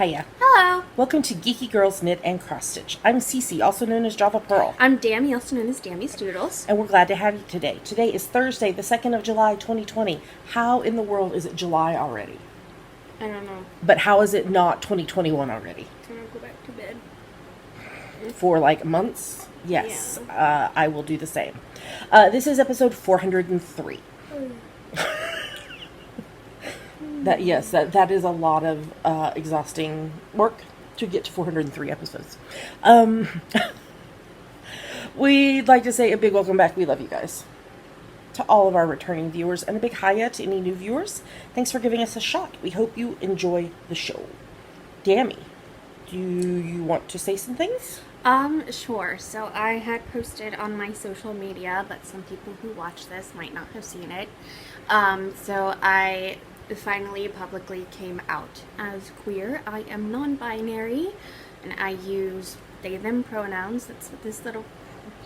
Hiya. Hello. Welcome to Geeky Girls Knit and Cross Stitch. I'm Cece, also known as Java Pearl. I'm Dammy, also known as Dammy's Doodles. And we're glad to have you today. Today is Thursday, the 2nd of July, 2020. How in the world is it July already? I don't know. But how is it not 2021 already? Can I go back to bed? For like months? Yes. Yeah. I will do the same. This is episode 403. That is a lot of exhausting work to get to 403 episodes. We'd like to say a big welcome back. We love you guys. To all of our returning viewers, and a big hiya to any new viewers. Thanks for giving us a shot. We hope you enjoy the show. Dammy, do you want to say some things? Sure. So I had posted on my social media, but some people who watch this might not have seen it. So I finally publicly came out as queer. I am non-binary, and I use they, them pronouns. That's what this little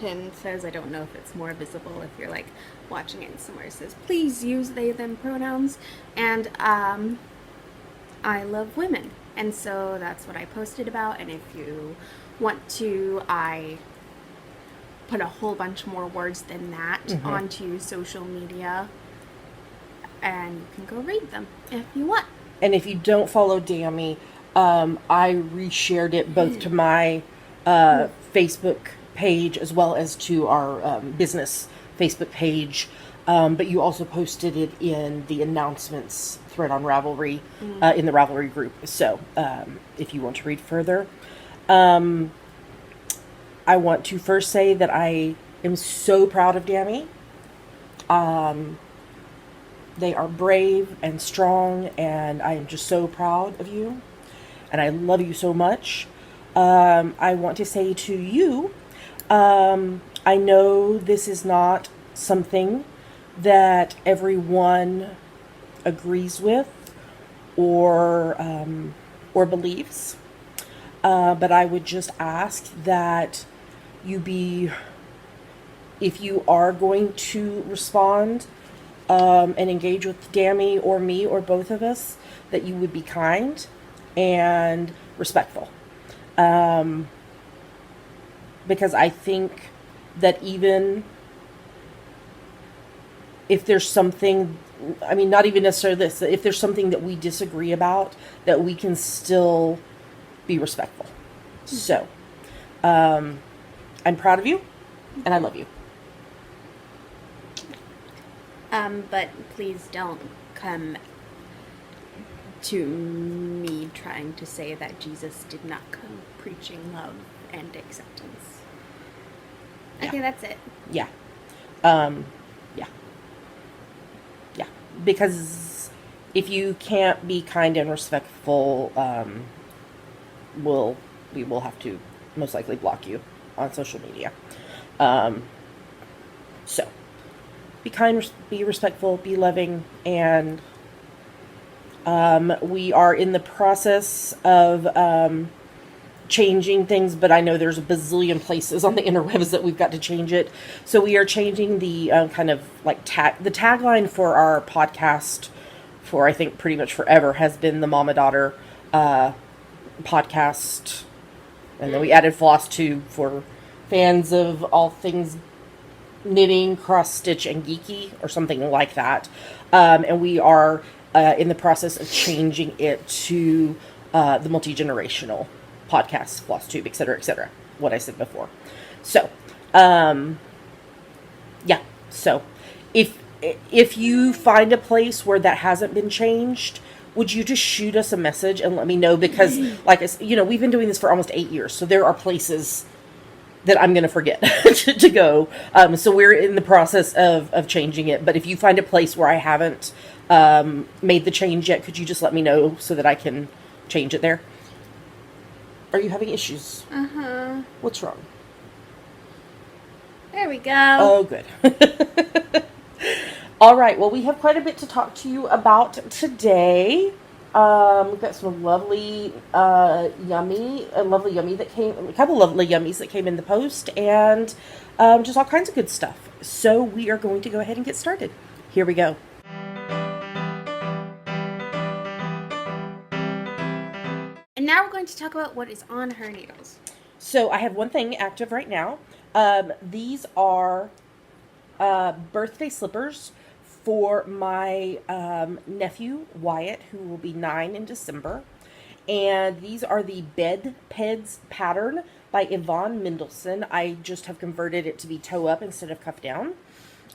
pin says. I don't know if it's more visible if you're like watching it somewhere. It says, please use they, them pronouns. And I love women. And so that's what I posted about. And if you want to, I put a whole bunch more words than that onto social media. And you can go read them if you want. And if you don't follow Dammy, I reshared it both to my Facebook page as well as to our business Facebook page. But you also posted it in the announcements thread on Ravelry, in the Ravelry group. So if you want to read further, I want to first say that I am so proud of Dammy. They are brave and strong, and I am just so proud of you, and I love you so much. I want to say to you, I know this is not something that everyone agrees with or believes, but I would just ask that you be, if you are going to respond and engage with Dammy or me or both of us, that you would be kind and respectful. Because I think that even if there's something, I mean, not even necessarily this, if there's something that we disagree about, that we can still be respectful. So, I'm proud of you, and I love you. But please don't come to me trying to say that Jesus did not come preaching love and acceptance. Okay, that's it. Yeah. Yeah. Because if you can't be kind and respectful, we will have to most likely block you on social media. So be kind, be respectful, be loving, and we are in the process of changing things, but I know there's a bazillion places on the interwebs that we've got to change it. So we are changing the kind of like the tagline for our podcast for, I think, pretty much forever has been the Mama-Daughter podcast. And then we added FlossTube for fans of all things knitting, cross stitch, and geeky, or something like that. And we are in the process of changing it to the multi-generational podcast, FlossTube, etc., what I said before. So, yeah. So, if you find a place where that hasn't been changed, would you just shoot us a message and let me know? Because, like I said, we've been doing this for almost 8 years, so there are places that I'm going to forget to go. So we're in the process of changing it. But if you find a place where I haven't made the change yet, could you just let me know so that I can change it there? Are you having issues? Uh-huh. What's wrong? There we go. Oh, good. All right. Well, we have quite a bit to talk to you about today. We've got some lovely yummy that came, a couple lovely yummies that came in the post, and just all kinds of good stuff. So we are going to go ahead and get started. Here we go. And going to talk about what is on her needles. So I have one thing active right now. These are birthday slippers for my nephew, Wyatt, who will be 9 in December. And these are the Bed Peds pattern by Yvonne Mendelsohn. I just have converted it to be toe up instead of cuff down.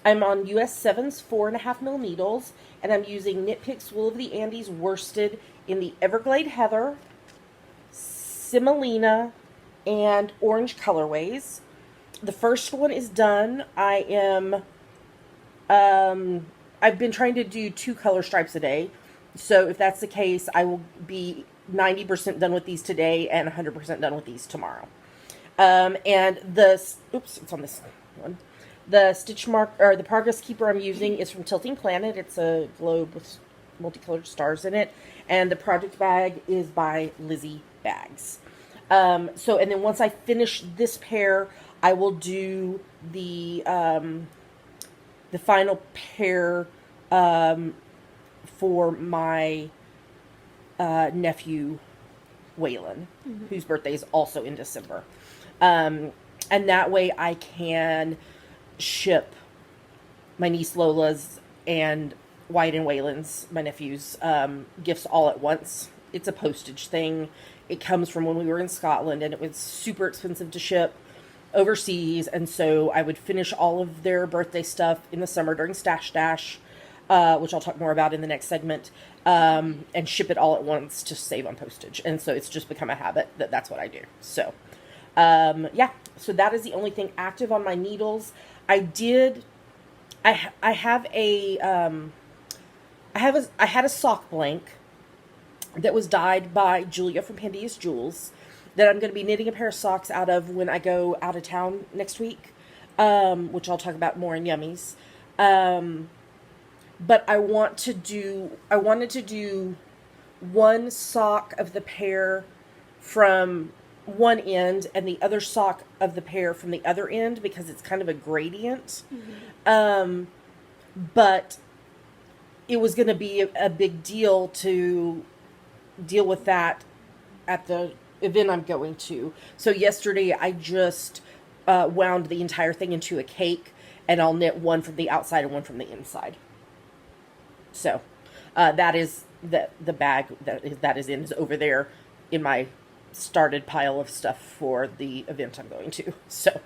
I'm on US 7's 4.5mm needles, and I'm using Knit Picks Wool of the Andes worsted in the Everglade Heather, Semolina, and Orange colorways. The first one is done. I've been trying to do 2 color stripes a day. So if that's the case, I will be 90% done with these today and 100% done with these tomorrow. And it's on this one. The stitch mark, or the progress keeper I'm using is from Tilting Planet. It's a globe with multicolored stars in it. And the project bag is by Lizzie Bags. And then once I finish this pair, I will do the final pair for my nephew, Waylon, whose birthday is also in December. And that way I can ship my niece Lola's and Wyatt and Waylon's, my nephew's, gifts all at once. It's a postage thing. It comes from when we were in Scotland, and it was super expensive to ship overseas, and so I would finish all of their birthday stuff in the summer during Stash Dash, which I'll talk more about in the next segment, and ship it all at once to save on postage. And so it's just become a habit that's what I do. So, so that is the only thing active on my needles. I had a sock blank that was dyed by Julia from Pandia's Jewels that I'm going to be knitting a pair of socks out of when I go out of town next week, which I'll talk about more in Yummies. But I wanted to do one sock of the pair from one end and the other sock of the pair from the other end because it's kind of a gradient. But it was going to be a big deal to deal with that at the event I'm going to. So yesterday I just wound the entire thing into a cake, and I'll knit one from the outside and one from the inside. So that is the bag that is in is over there in my started pile of stuff for the event I'm going to. So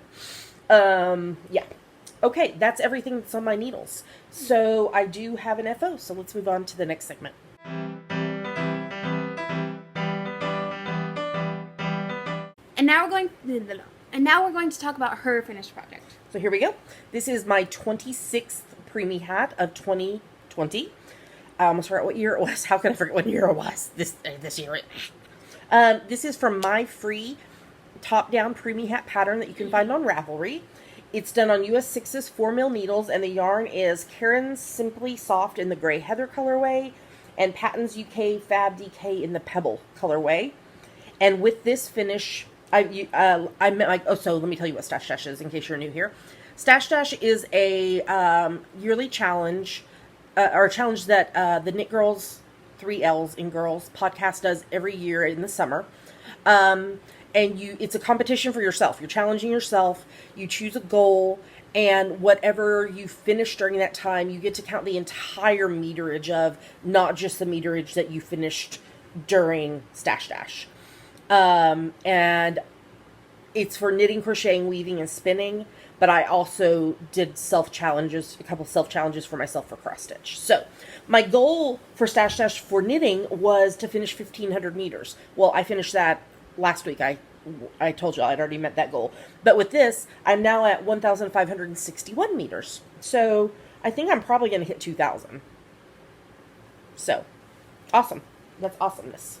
yeah. Okay, that's everything that's on my needles. So I do have an FO, so let's move on to the next segment. And now we're going to talk about her finished project. So here we go. This is my 26th preemie hat of 2020. I almost forgot what year it was. How can I forget what year it was? This year. This is from my free top-down preemie hat pattern that you can find on Ravelry. It's done on US 6's 4mm needles, and the yarn is Karen's Simply Soft in the Gray Heather colorway, and Patton's UK Fab DK in the Pebble colorway. And with this finish, so let me tell you what Stash Dash is in case you're new here. Stash Dash is a yearly challenge, or a challenge that the Knit Girls, 3 L's in Girls podcast does every year in the summer. And it's a competition for yourself. You're challenging yourself. You choose a goal, and whatever you finish during that time, you get to count the entire meterage of, not just the meterage that you finished during Stash Dash. And it's for knitting, crocheting, weaving, and spinning. But I also did a couple self-challenges for myself for cross stitch. So my goal for Stash Dash for knitting was to finish 1,500 meters. Well, I finished that last week. I told you I'd already met that goal. But with this, I'm now at 1,561 meters. So I think I'm probably going to hit 2,000. So awesome. That's awesomeness.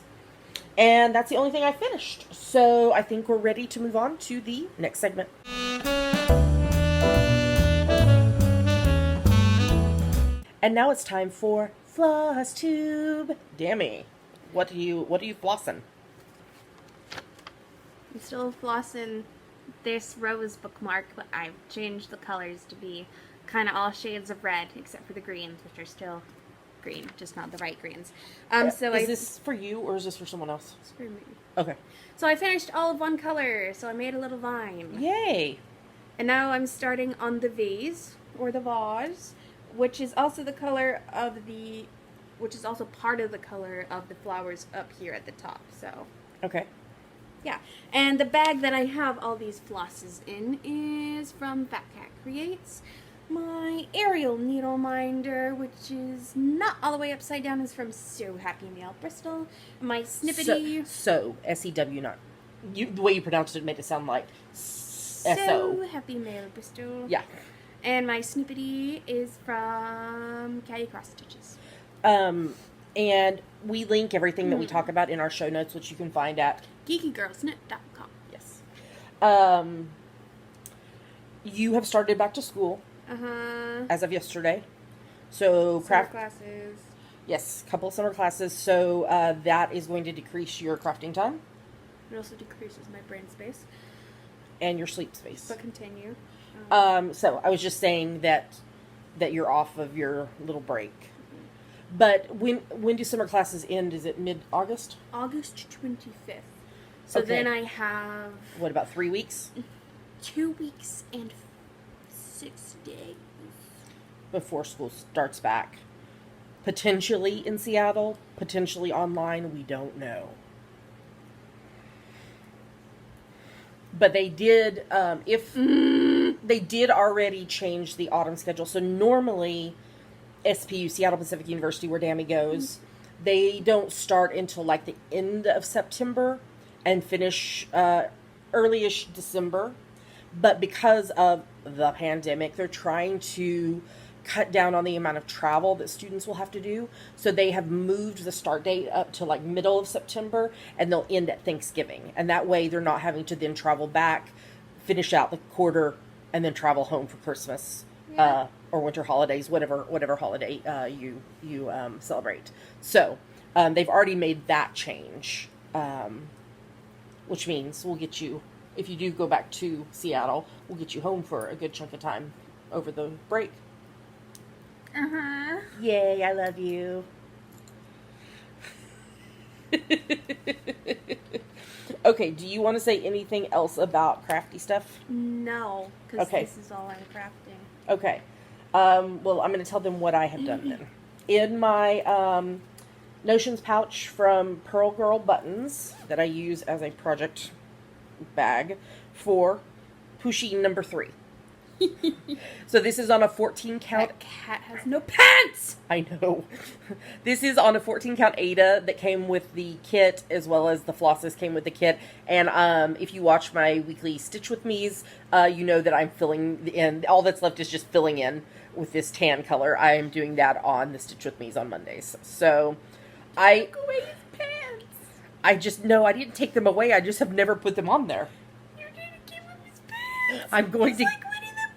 And that's the only thing I finished. So I think we're ready to move on to the next segment. And now it's time for FlossTube. Dammy, what are you flossing? I'm still flossing this rose bookmark, but I've changed the colors to be kind of all shades of red, except for the greens, which are still green, just not the right greens. Is this for you or is this for someone else? It's for me. Okay. So I finished all of one color, so I made a little vine. Yay! And now I'm starting on the vase, or the vase, which is also the color of the, which is also part of the color of the flowers up here at the top, so. Okay. Yeah, and the bag that I have all these flosses in is from Fat Cat Creates. My aerial needle minder, which is not all the way upside down, is from So Happy Mail Bristol. My snippety... So S-E-W, not... the way you pronounced it made it sound like S-O. So Happy Mail Bristol. Yeah. And my snippety is from Caddy Cross Stitches. And we link everything that we talk about in our show notes, which you can find at... GeekyGirlsKnit.com. Yes. You have started back to school. Uh-huh. As of yesterday. So Summer classes. Yes, a couple of summer classes. So that is going to decrease your crafting time. It also decreases my brain space. And your sleep space. But continue. So I was just saying that you're off of your little break. But when do summer classes end? Is it mid-August? August 25th. So then I have... What, about 3 weeks? 2 weeks and 6 days. Before school starts back. Potentially in Seattle, potentially online, we don't know. But they did, they did already change the autumn schedule. So normally, SPU, Seattle Pacific University, where Dammy goes, they don't start until like the end of September and finish early-ish December. But because of the pandemic, they're trying to cut down on the amount of travel that students will have to do. So they have moved the start date up to like middle of September, and they'll end at Thanksgiving. And that way they're not having to then travel back, finish out the quarter, and then travel home for Christmas or winter holidays, whatever holiday you celebrate. So they've already made that change, which means we'll get you, if you do go back to Seattle, we'll get you home for a good chunk of time over the break. Uh-huh. Yay, I love you. Okay, do you want to say anything else about crafty stuff? No, because this is all I'm crafting. Okay. Well, I'm going to tell them what I have done then. In my Notions pouch from Pearl Girl Buttons that I use as a project bag for pusheen number 3. So this is on a 14 count. That cat has no pants! I know. This is on a 14 count Ada that came with the kit, as well as the flosses came with the kit. And if you watch my weekly Stitch With Me's, you know that I'm filling in. All that's left is just filling in with this tan color. I am doing that on the Stitch With Me's on Mondays. So Take away his pants! I didn't take them away. I just have never put them on there. You didn't give him his pants! I'm going He's to... like Winnie the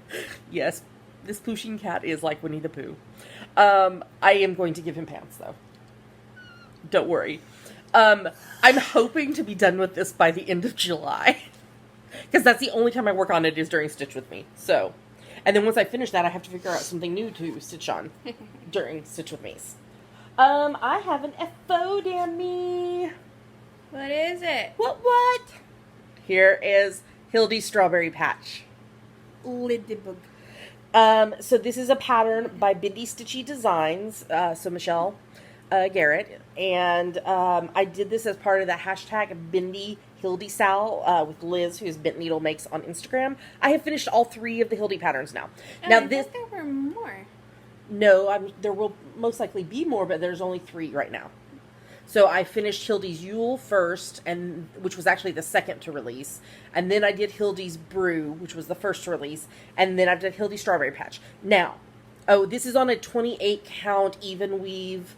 Pooh! Yes, this Pusheen cat is like Winnie the Pooh. I am going to give him pants, though. Don't worry. I'm hoping to be done with this by the end of July. Because that's the only time I work on it is during Stitch With Me. So, and then once I finish that, I have to figure out something new to stitch on during Stitch With Me's. I have an FO, damn me. What is it? What? Here is Hildy's Strawberry Patch. Ladybug. So this is a pattern by Bendy Stitchy Designs, so Michelle Garrett, and I did this as part of the hashtag Bendy Hildy Sal with Liz, who's Bent Needle Makes on Instagram. I have finished all 3 of the Hildy patterns now. I thought there were more. No, there will most likely be more, but there's only 3 right now. So I finished Hildy's Yule first, and which was actually the second to release. And then I did Hildy's Brew, which was the first to release. And then I did Hildy's Strawberry Patch. Now, this is on a 28 count even weave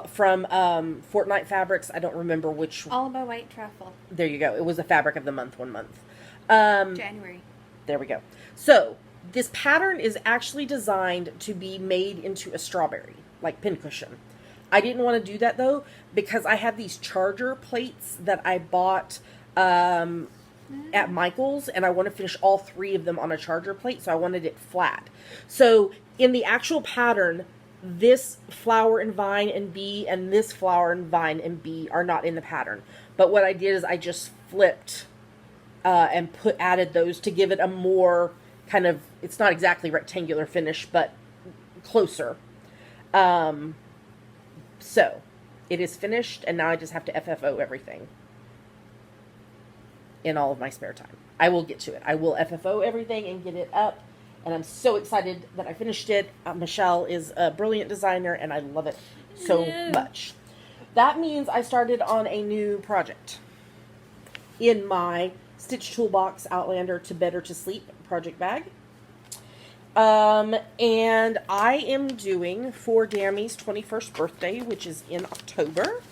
from Fortnite Fabrics. I don't remember which. All About White Truffle. There you go. It was the fabric of the month, 1 month. January. There we go. So this pattern is actually designed to be made into a strawberry, like pincushion. I didn't want to do that, though, because I have these charger plates that I bought at Michael's, and I want to finish all 3 of them on a charger plate, so I wanted it flat. So in the actual pattern, this flower and vine in B and this flower and vine in B are not in the pattern. But what I did is I just flipped and added those to give it a more kind of, it's not exactly rectangular finish, but closer. So it is finished, and now I just have to FFO everything in all of my spare time. I will get to it. I will FFO everything and get it up, and I'm so excited that I finished it. Michelle is a brilliant designer, and I love it so much. That means I started on a new project in my Stitch Toolbox Outlander to Better to Sleep project bag. And I am doing for Dammy's 21st birthday, which is in October.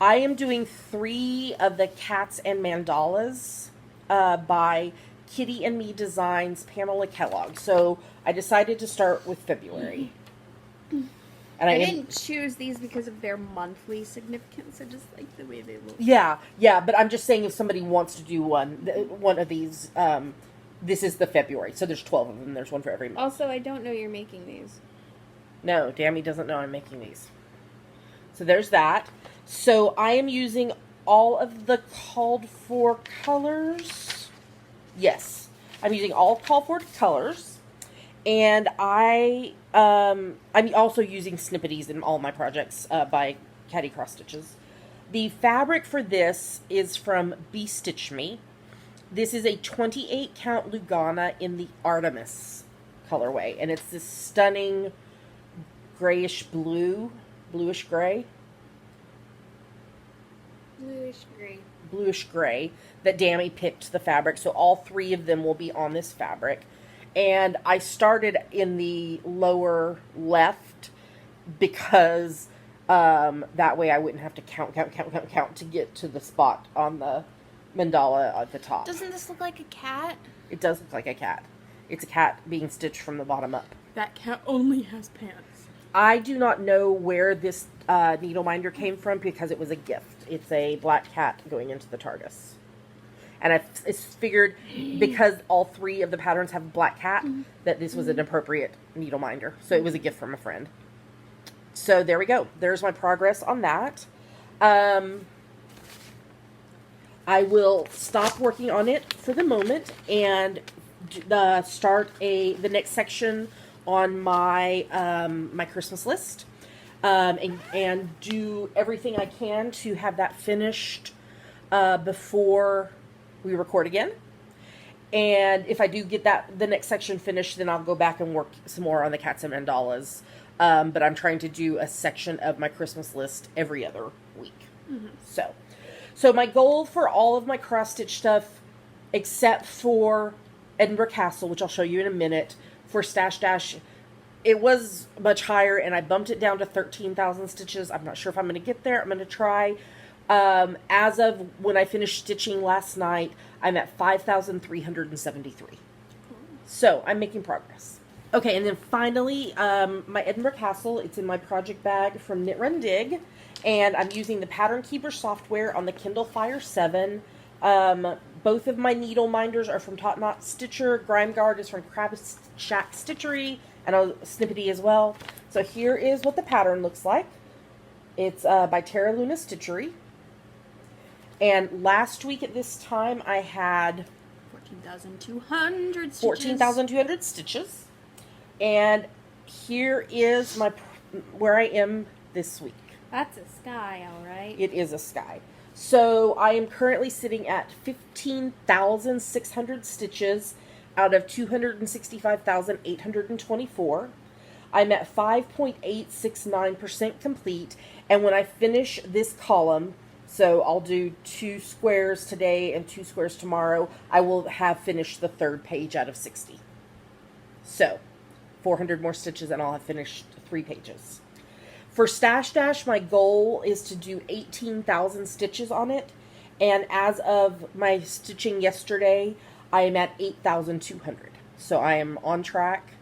I am doing 3 of the Cats and Mandalas by Kitty and Me Designs, Pamela Kellogg. So I decided to start with February. And I didn't choose these because of their monthly significance. I just like the way they look. Yeah, but I'm just saying if somebody wants to do one of these, this is the February. So there's 12 of them. There's one for every month. Also, I don't know you're making these. No, Dammy doesn't know I'm making these. So there's that. So I am using all of the called for colors. Yes, I'm using all called for colors. And I'm also using Snippities in all my projects by Caddy Cross Stitches. The fabric for this is from Be Stitch Me. This is a 28 count Lugana in the Artemis colorway. And it's this stunning grayish blue, bluish gray. Bluish gray that Dammy picked the fabric. So all 3 of them will be on this fabric. And I started in the lower left because that way I wouldn't have to count to get to the spot on the mandala at the top. Doesn't this look like a cat? It does look like a cat. It's a cat being stitched from the bottom up. That cat only has pants. I do not know where this needle minder came from because it was a gift. It's a black cat going into the TARDIS. And I figured because all 3 of the patterns have black cat, that this was an appropriate needle minder. So it was a gift from a friend. So there we go. There's my progress on that. I will stop working on it for the moment and start the next section on my my Christmas list. And do everything I can to have that finished before we record again. And if I do get the next section finished, then I'll go back and work some more on the Cats and Mandalas. But I'm trying to do a section of my Christmas list every other week. So my goal for all of my cross stitch stuff, except for Edinburgh Castle, which I'll show you in a minute, for Stash Dash, it was much higher, and I bumped it down to 13,000 stitches. I'm not sure if I'm going to get there. I'm going to try. As of when I finished stitching last night, I'm at 5,373. So I'm making progress. Okay, and then finally, my Edinburgh Castle. It's in my project bag from Knit Run Dig, and I'm using the Pattern Keeper software on the Kindle Fire 7. Both of my needle minders are from Tot Knot Stitcher. Grime Guard is from Crab Shack Stitchery, and a Snippety as well. So here is what the pattern looks like. It's by Terra Luna Stitchery. And last week at this time, I had 14,200 stitches. 14,200 stitches. And here is where I am this week. That's a sky, all right. It is a sky. So I am currently sitting at 15,600 stitches out of 265,824. I'm at 5.869% complete. And when I finish this column, so I'll do 2 squares today and 2 squares tomorrow, I will have finished the 3rd page out of 60. So 400 more stitches and I'll have finished 3 pages. For Stash Dash, my goal is to do 18,000 stitches on it. And as of my stitching yesterday, I am at 8,200. So I am on track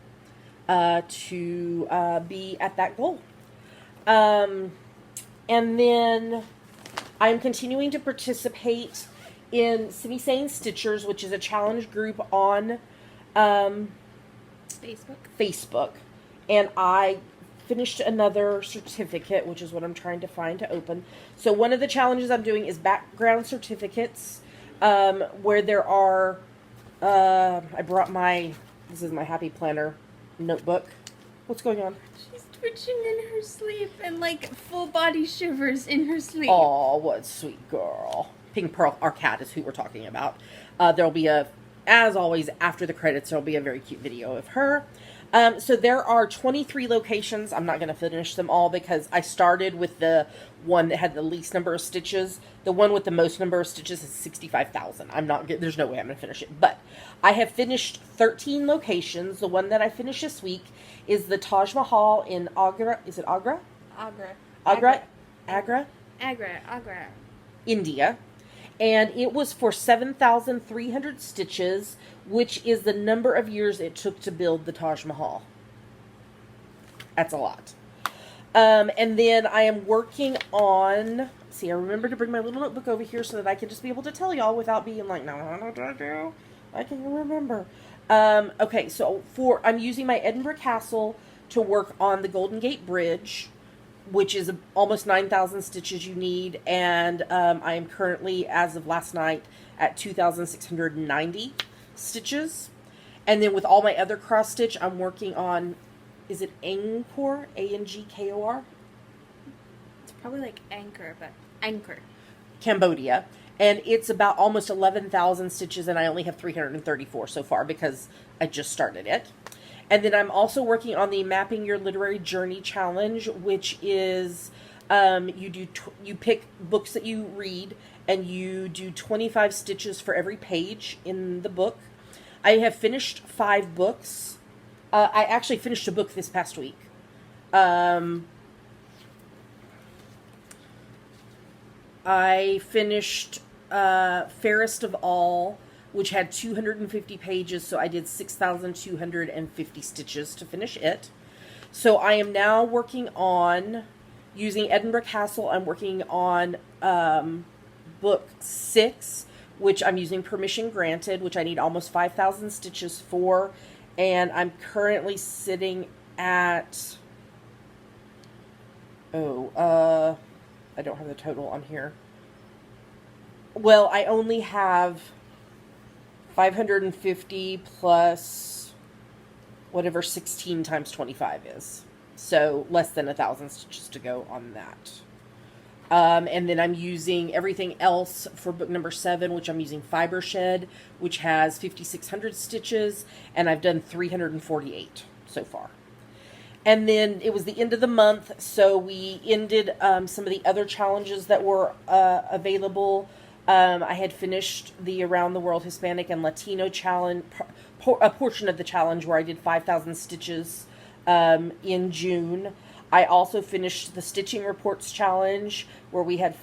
to be at that goal. And then I'm continuing to participate in Semi-Sane Stitchers, which is a challenge group on Facebook. And I finished another certificate, which is what I'm trying to find to open. So one of the challenges I'm doing is background certificates, where there are, I brought this is my Happy Planner notebook. What's going on? She's twitching in her sleep and like full body shivers in her sleep. Oh, what a sweet girl. Pink Pearl, our cat, is who we're talking about. There'll be as always, after the credits, there'll be a very cute video of her. So there are 23 locations. I'm not going to finish them all because I started with the one that had the least number of stitches. The one with the most number of stitches is 65,000. There's no way I'm going to finish it. But I have finished 13 locations. The one that I finished this week is the Taj Mahal in Agra. Is it Agra? Agra, India. And it was for 7,300 stitches, which is the number of years it took to build the Taj Mahal. That's a lot. And then I am working on... See, I remember to bring my little notebook over here so that I can just be able to tell y'all without being like, no, I can't remember. Okay, so I'm using my Edinburgh Castle to work on the Golden Gate Bridge, which is almost 9,000 stitches you need, and I am currently, as of last night, at 2,690 stitches. And then with all my other cross stitch, I'm working on, is it Angkor? Angkor? It's probably like Anchor, but Anchor. Cambodia. And it's about almost 11,000 stitches, and I only have 334 so far because I just started it. And then I'm also working on the Mapping Your Literary Journey Challenge, which is you pick books that you read, and you do 25 stitches for every page in the book. I have finished 5 books. I actually finished a book this past week. I finished Fairest of All, which had 250 pages, so I did 6,250 stitches to finish it. So I am now working on, using Edinburgh Castle, I'm working on book 6, which I'm using Permission Granted, which I need almost 5,000 stitches for, and I'm currently sitting at, I don't have the total on here. Well, I only have 550 plus whatever 16 times 25 is. So less than 1,000 stitches to go on that. And then I'm using everything else for book number 7, which I'm using Fiber Shed, which has 5,600 stitches, and I've done 348 so far. And then it was the end of the month, so we ended some of the other challenges that were available. I had finished the Around the World Hispanic and Latino challenge, a portion of the challenge where I did 5,000 stitches in June. I also finished the Stitching Reports challenge where we had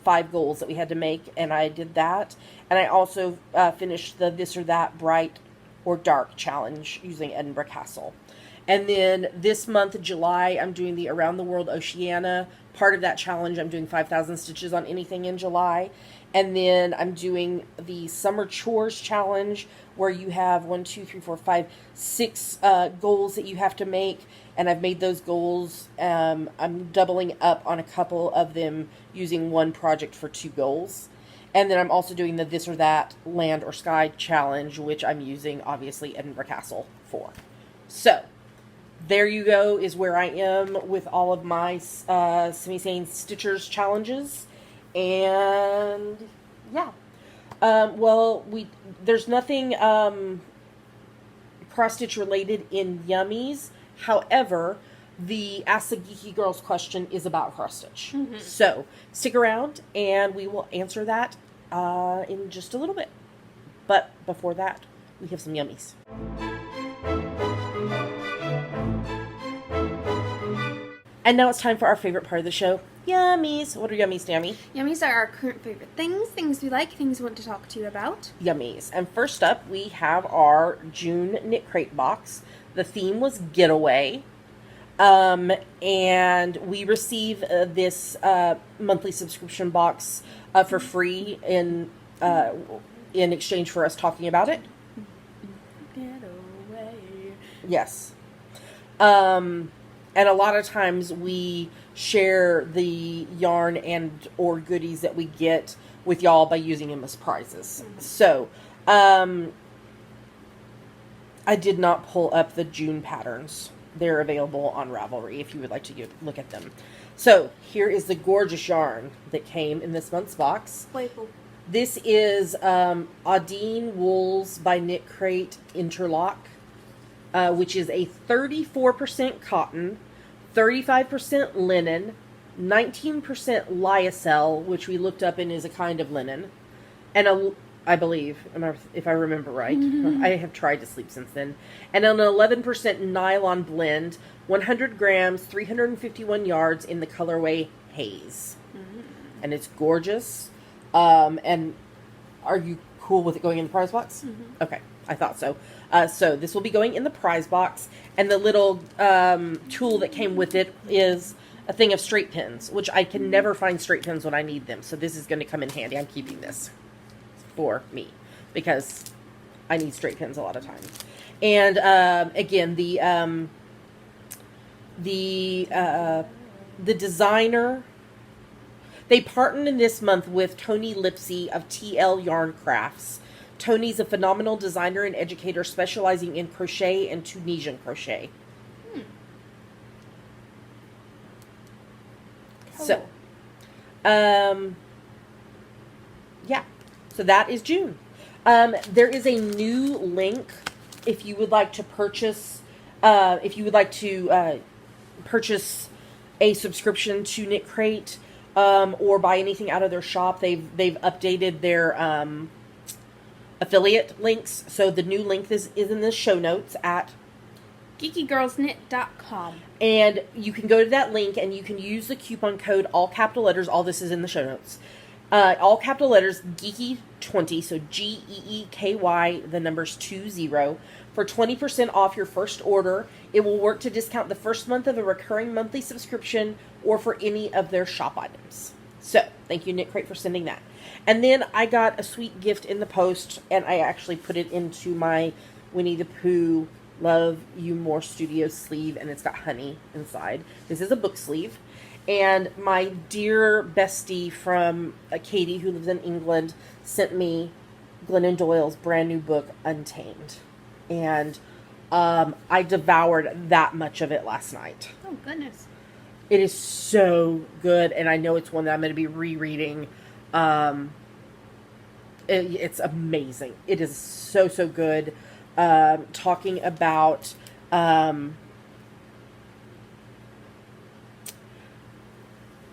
5 goals that we had to make, and I did that. And I also finished the This or That Bright or Dark challenge using Edinburgh Castle. And then this month, July, I'm doing the Around the World Oceania. Part of that challenge, I'm doing 5,000 stitches on anything in July. And then I'm doing the Summer Chores Challenge, where you have 6 goals that you have to make. And I've made those goals. I'm doubling up on a couple of them using one project for 2 goals. And then I'm also doing the This or That Land or Sky Challenge, which I'm using, obviously, Edinburgh Castle for. So there you go, is where I am with all of my Semi-Sane Stitchers challenges. And yeah. There's nothing cross-stitch related in Yummies. However, the Ask the Geeky Girls question is about cross-stitch. Mm-hmm. So stick around and we will answer that in just a little bit. But before that, we have some Yummies. And now it's time for our favorite part of the show, Yummies. What are Yummies, Tammy? Yummies are our current favorite things we like, things we want to talk to you about. Yummies. And first up, we have our June Knit Crate box. The theme was Getaway. And we receive this monthly subscription box for free in exchange for us talking about it. Get away. Yes. And a lot of times we share the yarn and or goodies that we get with y'all by using them as prizes. So, I did not pull up the June patterns. They're available on Ravelry if you would like to look at them. So, here is the gorgeous yarn that came in this month's box. Playful. This is Audine Wools by Knit Crate Interlock, which is a 34% cotton, 35% linen, 19% lyocell, which we looked up and is a kind of linen, and I believe, if I remember right. I have tried to sleep since then. And an 11% nylon blend, 100 grams, 351 yards in the colorway Haze. And it's gorgeous. And are you cool with it going in the prize box? Okay, I thought so. So this will be going in the prize box. And the little tool that came with it is a thing of straight pins, which I can never find straight pins when I need them. So this is going to come in handy. I'm keeping this for me because I need straight pins a lot of times. And again, the designer, they partnered in this month with Tony Lipsy of TL Yarn Crafts. Tony's a phenomenal designer and educator specializing in crochet and Tunisian crochet. Cool. So, yeah. So that is June. There is a new link if you would like to purchase, purchase a subscription to Knit Crate, or buy anything out of their shop. They've updated their affiliate links. So the new link is in the show notes at geekygirlsknit.com. And you can go to that link and you can use the coupon code, all capital letters, all this is in the show notes. All capital letters, Geeky20, so Geeky, the numbers 20, for 20% off your first order. It will work to discount the first month of a recurring monthly subscription or for any of their shop items. So, thank you, Knit Crate, for sending that. And then I got a sweet gift in the post, and I actually put it into my Winnie the Pooh Love You More Studio sleeve, and it's got honey inside. This is a book sleeve. And my dear bestie from Katie, who lives in England, sent me Glennon Doyle's brand new book, Untamed. And I devoured that much of it last night. Oh, goodness. It is so good, and I know it's one that I'm going to be rereading. It's amazing. It is so, so good. Talking about...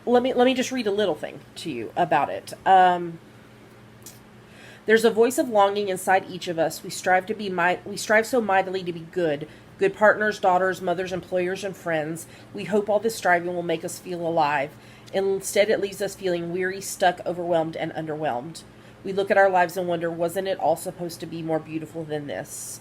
Let me just read a little thing to you about it. There's a voice of longing inside each of us. We strive so mightily to be good partners, daughters, mothers, employers, and friends. We hope all this striving will make us feel alive. Instead, it leaves us feeling weary, stuck, overwhelmed, and underwhelmed. We look at our lives and wonder, wasn't it all supposed to be more beautiful than this?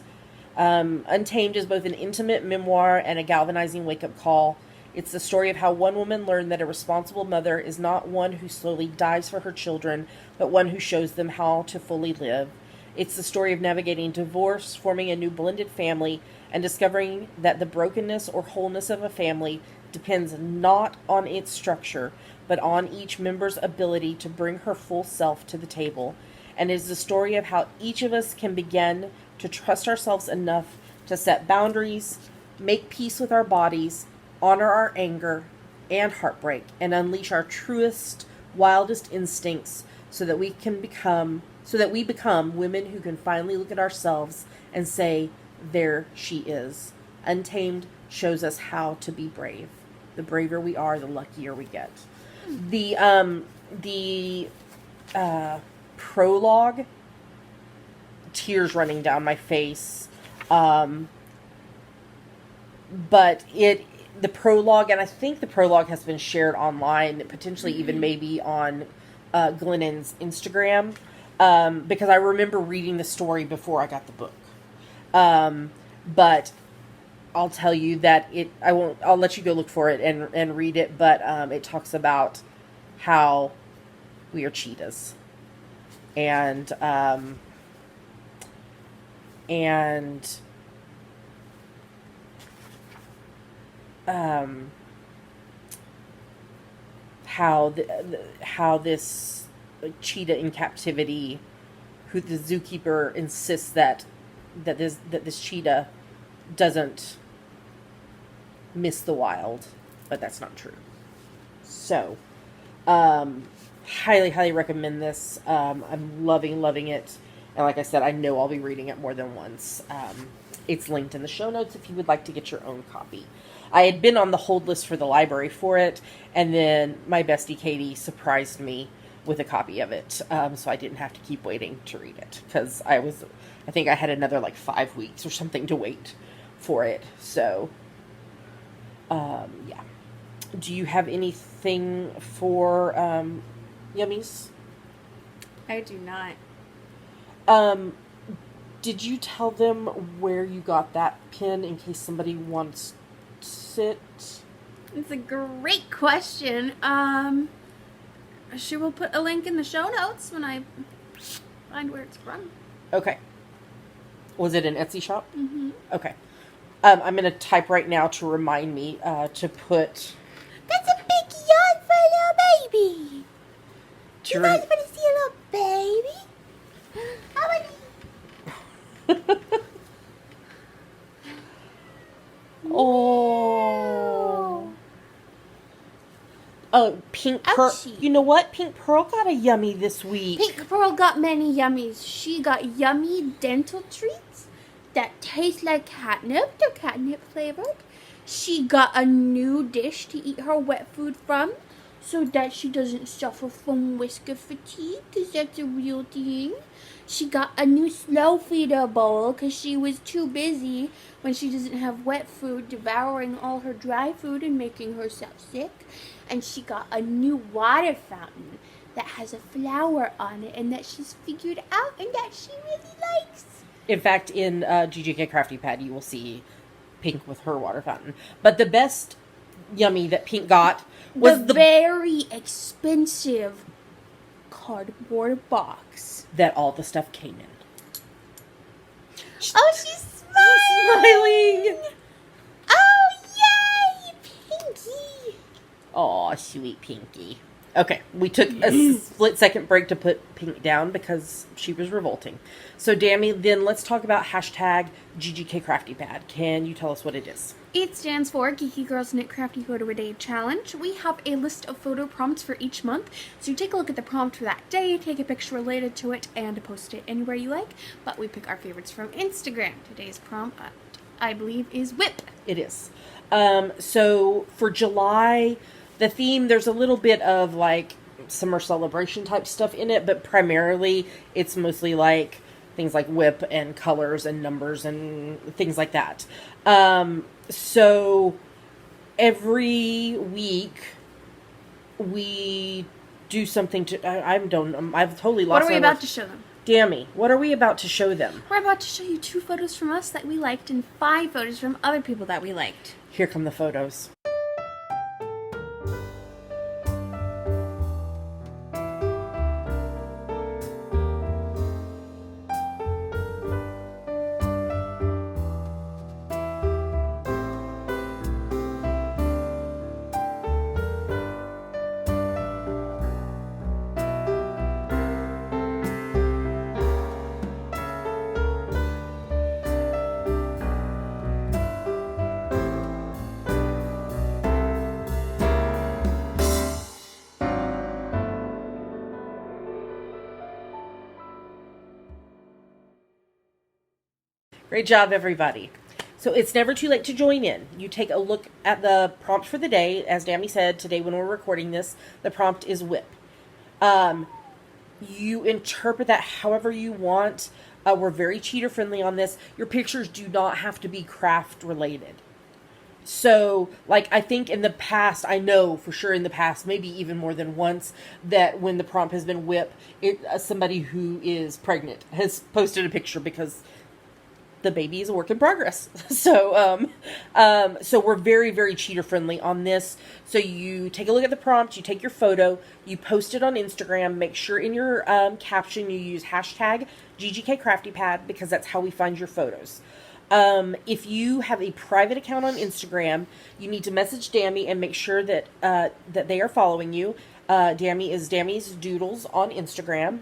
Untamed is both an intimate memoir and a galvanizing wake-up call. It's the story of how one woman learned that a responsible mother is not one who slowly dies for her children, but one who shows them how to fully live. It's the story of navigating divorce, forming a new blended family, and discovering that the brokenness or wholeness of a family depends not on its structure, but on each member's ability to bring her full self to the table. And it is the story of how each of us can begin to trust ourselves enough to set boundaries, make peace with our bodies, honor our anger and heartbreak, and unleash our truest, wildest instincts so that we become women who can finally look at ourselves and say, there she is. Untamed shows us how to be brave. The braver we are, the luckier we get. The prologue, tears running down my face. But the prologue, and I think the prologue has been shared online, potentially even maybe on Glennon's Instagram, because I remember reading the story before I got the book. But I'll tell you that I'll let you go look for it and read it, but it talks about how we are cheetahs. And how this cheetah in captivity, who the zookeeper insists that this cheetah doesn't miss the wild, but that's not true. So, highly recommend this. I'm loving it, and like I said, I know I'll be reading it more than once. It's linked in the show notes if you would like to get your own copy. I had been on the hold list for the library for it, and then my bestie Katie surprised me with a copy of it, so I didn't have to keep waiting to read it, because I think I had another 5 weeks or something to wait for it. So, yeah. Do you have anything for Yummies? I do not. Did you tell them where you got that pin in case somebody wants it? It's a great question. She will put a link in the show notes when I find where it's from. Okay. Was it an Etsy shop? Mm-hmm. Okay. I'm going to type right now to remind me to put... That's a big yawn for a little baby. You guys want to see a little baby? How many? Oh. Pink Pearl. Ouchie. You know what? Pink Pearl got a yummy this week. Pink Pearl got many yummies. She got yummy dental treats that taste like catnip. They're catnip flavored. She got a new dish to eat her wet food from so that she doesn't suffer from whisker fatigue, because that's a real thing. She got a new slow feeder bowl because she was too busy when she doesn't have wet food devouring all her dry food and making herself sick. And she got a new water fountain that has a flower on it and that she's figured out and that she really likes. In fact, in GGK Crafty Pad, you will see Pink with her water fountain. But the best yummy that Pink got was the very expensive cardboard box that all the stuff came in. Oh, she's smiling! Oh, yay, Pinky! Aw, sweet Pinky. Okay, we took a split-second break to put Pink down because she was revolting. So, Dammy, then let's talk about hashtag GGK Crafty Pad. Can you tell us what it is? It stands for Geeky Girls Knit Crafty Photo a Day Challenge. We have a list of photo prompts for each month, so you take a look at the prompt for that day, take a picture related to it, and post it anywhere you like. But we pick our favorites from Instagram. Today's prompt, I believe, is whip. It is. So, for July... The theme, there's a little bit of summer celebration type stuff in it, but primarily it's mostly things like whip and colors and numbers and things like that. So every week we do something to, I've totally lost. What are we about to show them? Dammy, what are we about to show them? We're about to show you 2 photos from us that we liked and 5 photos from other people that we liked. Here come the photos. Great job, everybody. So it's never too late to join in. You take a look at the prompt for the day. As Dammy said, today when we're recording this, the prompt is whip. You interpret that however you want. We're very cheater friendly on this. Your pictures do not have to be craft related. So, I think in the past, I know for sure in the past, maybe even more than once, that when the prompt has been whip, somebody who is pregnant has posted a picture because the baby is a work in progress. So we're very, very cheater friendly on this. So you take a look at the prompt, you take your photo, you post it on Instagram. Make sure in your caption you use hashtag GGKCraftyPad, because that's how we find your photos. If you have a private account on Instagram, you need to message Dammy and make sure that that they are following you. Dammy is Dammy's Doodles on Instagram,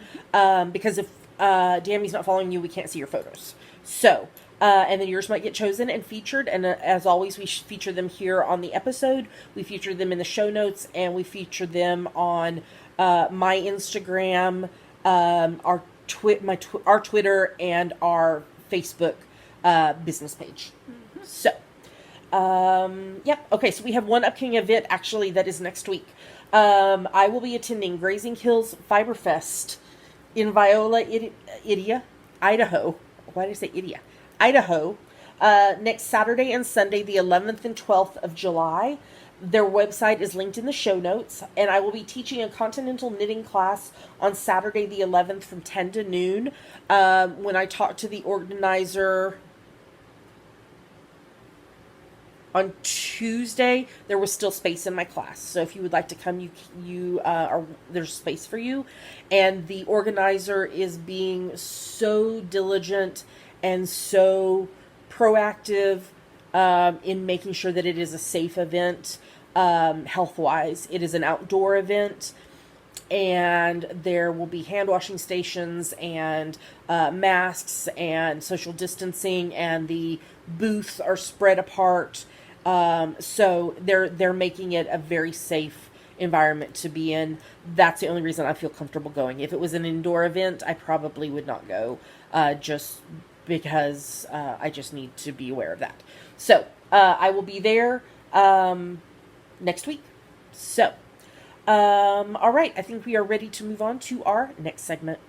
because if Dammy's not following you, we can't see your photos. So, and then yours might get chosen and featured. And as always, we feature them here on the episode. We feature them in the show notes, and we feature them on my Instagram, our Twitter, and our Facebook business page. Mm-hmm. So, yep. Okay, so we have one upcoming event actually that is next week. I will be attending Grazing Hills Fiberfest in Viola, Idaho. Why did I say Idia? Idaho. Next Saturday and Sunday, the 11th and 12th of July. Their website is linked in the show notes. And I will be teaching a continental knitting class on Saturday the 11th from 10 to noon. When I talked to the organizer on Tuesday, there was still space in my class. So if you would like to come, there's space for you. And the organizer is being so diligent and so proactive in making sure that it is a safe event, health-wise. It is an outdoor event, and there will be hand washing stations and masks and social distancing, and the booths are spread apart. So they're making it a very safe environment to be in. That's the only reason I feel comfortable going. If it was an indoor event, I probably would not go, just because I just need to be aware of that. So I will be there next week. So, all right, I think we are ready to move on to our next segment.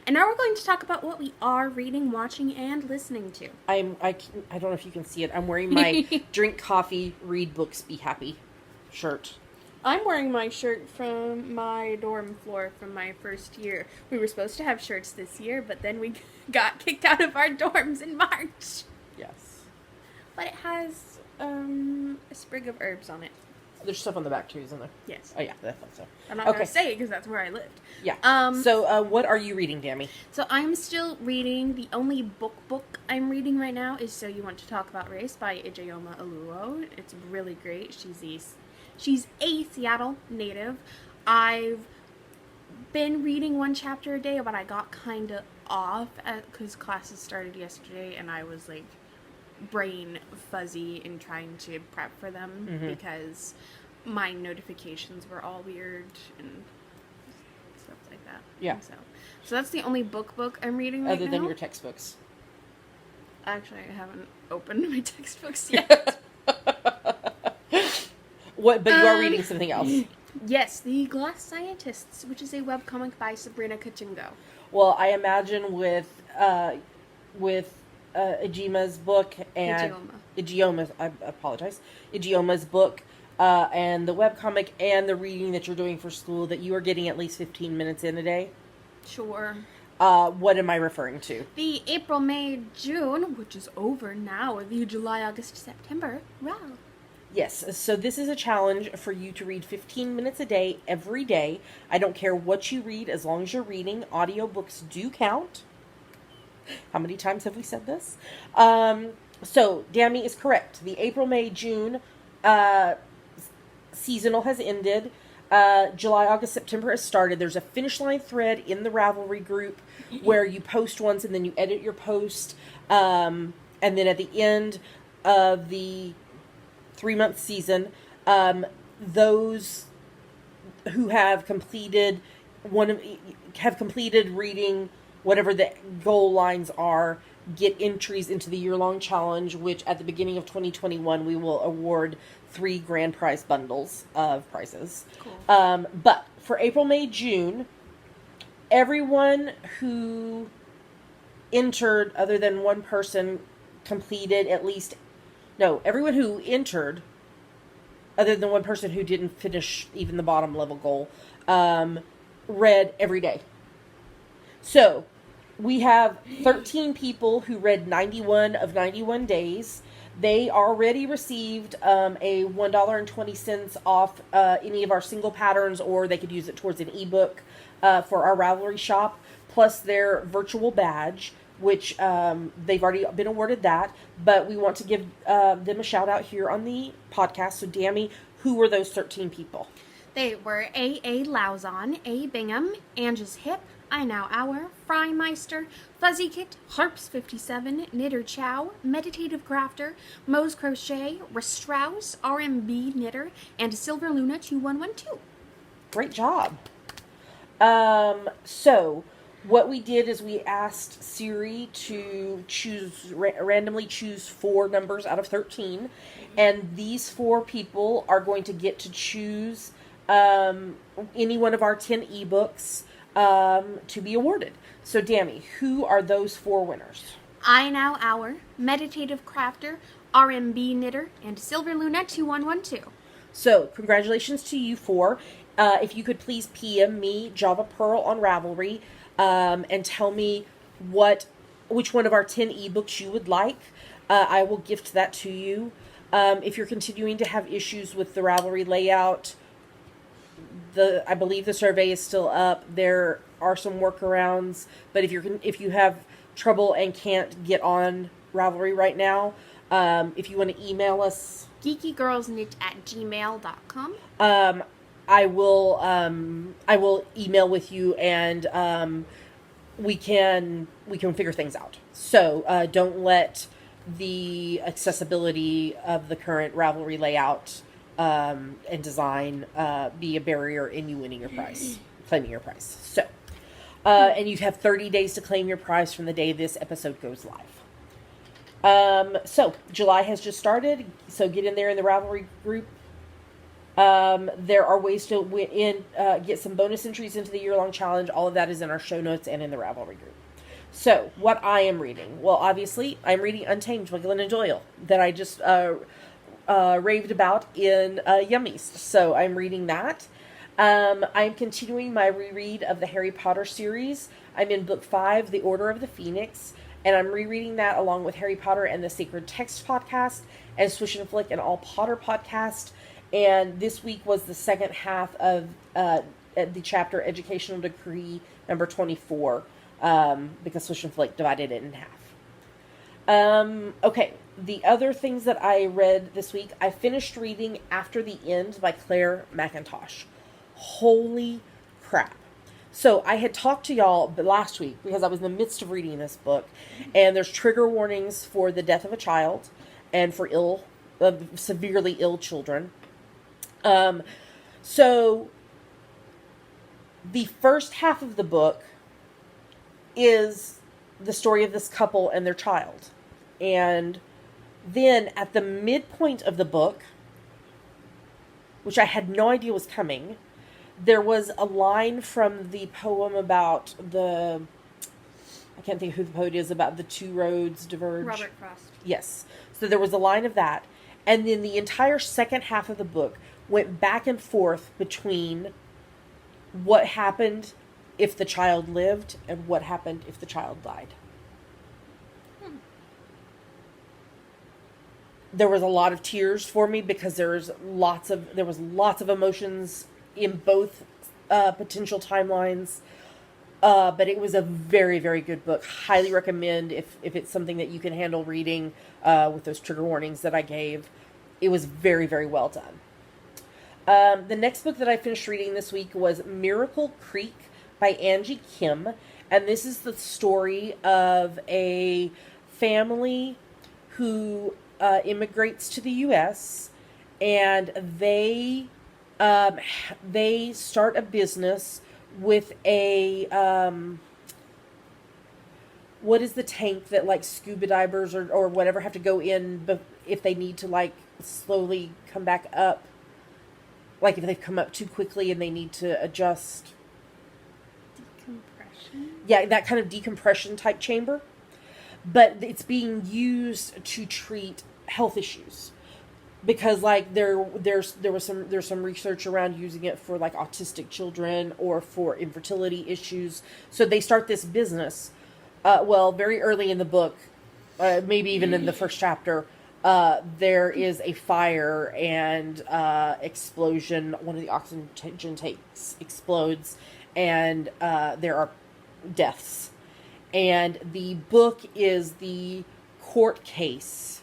And now we're going to talk about what we are reading, watching, and listening to. I don't know if you can see it. I'm wearing my drink coffee, read books, be happy shirt. I'm wearing my shirt from my dorm floor from my first year. We were supposed to have shirts this year, but then we got kicked out of our dorms in March. Yes. But it has a sprig of herbs on it. There's stuff on the back too, isn't there? Yes. Oh yeah, I thought so. I'm not going to say it because that's where I lived. Yeah. So what are you reading, Dammy? So I'm still reading. The only book I'm reading right now is So You Want to Talk About Race by Ijeoma Oluo. It's really great. She's a Seattle native. I've been reading one chapter a day, but I got kind of off because classes started yesterday, and I was like brain fuzzy in trying to prep for them because my notifications were all weird and stuff like that. Yeah. So that's the only book I'm reading right now. Other than your textbooks. Actually, I haven't opened my textbooks yet. What? But you are reading something else. Yes, The Glass Scientists, which is a webcomic by Sabrina Kachingo. Well, I imagine with Ijeoma's book and Ijeoma's, I apologize, Ijeoma's book and the webcomic and the reading that you're doing for school, that you are getting at least 15 minutes in a day. Sure. What am I referring to? The April, May, June, which is over now, or the July, August, September. Wow. Yes, so this is a challenge for you to read 15 minutes a day, every day. I don't care what you read, as long as you're reading. Audiobooks do count. How many times have we said this? So, Dammy is correct. The April, May, June seasonal has ended. July, August, September has started. There's a finish line thread in the Ravelry group where you post once and then you edit your post. And then at the end of the 3-month season, those who have completed reading whatever the goal lines are, get entries into the year-long challenge, which at the beginning of 2021 we will award 3 grand prize bundles of prizes. Cool. But for April, May, June, everyone who entered, other than one person, completed at least... No, everyone who entered, other than one person who didn't finish even the bottom level goal, read every day. So, we have 13 people who read 91 of 91 days. They already received a $1.20 off any of our single patterns, or they could use it towards an ebook for our Ravelry shop, plus their virtual badge, which they've already been awarded that. But we want to give them a shout out here on the podcast. So, Dammy, who were those 13 people? They were A. Lauzon, A. Bingham, Angus Hip, I Now Hour, Frymeister, Fuzzy Kit, Harps 57, Knitter Chow, Meditative Crafter, Moe's Crochet, Restrauss, RMB Knitter, and Silver Luna 2112. Great job. So what we did is we asked Siri to randomly choose 4 numbers out of 13, and these 4 people are going to get to choose any one of our 10 ebooks to be awarded. So, Dammy, who are those 4 winners? I Now Hour, Meditative Crafter, RMB Knitter, and Silver Luna 2112. So, congratulations to you 4. If you could please PM me, Java Pearl, on Ravelry, and tell me which one of our 10 ebooks you would like. I will gift that to you. If you're continuing to have issues with the Ravelry layout, I believe the survey is still up. There are some workarounds, but if you have trouble and can't get on Ravelry right now, if you want to email us, geekygirlsknit@gmail.com. I will email with you, and we can figure things out. So don't let the accessibility of the current Ravelry layout and design be a barrier in you winning your prize, claiming your prize. So, and you have 30 days to claim your prize from the day this episode goes live. So July has just started, so get in there in the Ravelry group. There are ways to get some bonus entries into the year-long challenge. All of that is in our show notes and in the Ravelry group. So, what I am reading. Well, obviously, I'm reading Untamed by Glennon Doyle that I just raved about in Yummies. So, I'm reading that. I'm continuing my reread of the Harry Potter series. I'm in book 5, The Order of the Phoenix, and I'm rereading that along with Harry Potter and the Sacred Text podcast and Swish and Flick and All Potter podcast. And this week was the second half of the chapter Educational Decree number 24, because Swish and Flick divided it in half. Okay, the other things that I read this week, I finished reading After the End by Claire McIntosh. Holy crap. So I had talked to y'all last week because I was in the midst of reading this book, and there's trigger warnings for the death of a child and for severely ill children. So the first half of the book is the story of this couple and their child. And then at the midpoint of the book, which I had no idea was coming, there was a line from the poem about I can't think who the poet is, about the 2 roads diverge. Robert Frost. Yes. So there was a line of that. And then the entire second half of the book went back and forth between what happened if the child lived and what happened if the child died. There was a lot of tears for me because there was lots of emotions in both potential timelines. But it was a very, very good book. Highly recommend if it's something that you can handle reading with those trigger warnings that I gave. It was very, very well done. The next book that I finished reading this week was Miracle Creek by Angie Kim. And this is the story of a family who immigrates to the U.S. and they start a business with a what is the tank that like scuba divers or whatever have to go in if they need to like slowly come back up, like if they've come up too quickly and they need to adjust. Decompression? Yeah, that kind of decompression type chamber. But it's being used to treat health issues. Because like there's some research around using it for like autistic children or for infertility issues. So they start this business. Very early in the book, maybe even in the first chapter, there is a fire and explosion. One of the oxygen tanks explodes, and there are deaths. And the book is the court case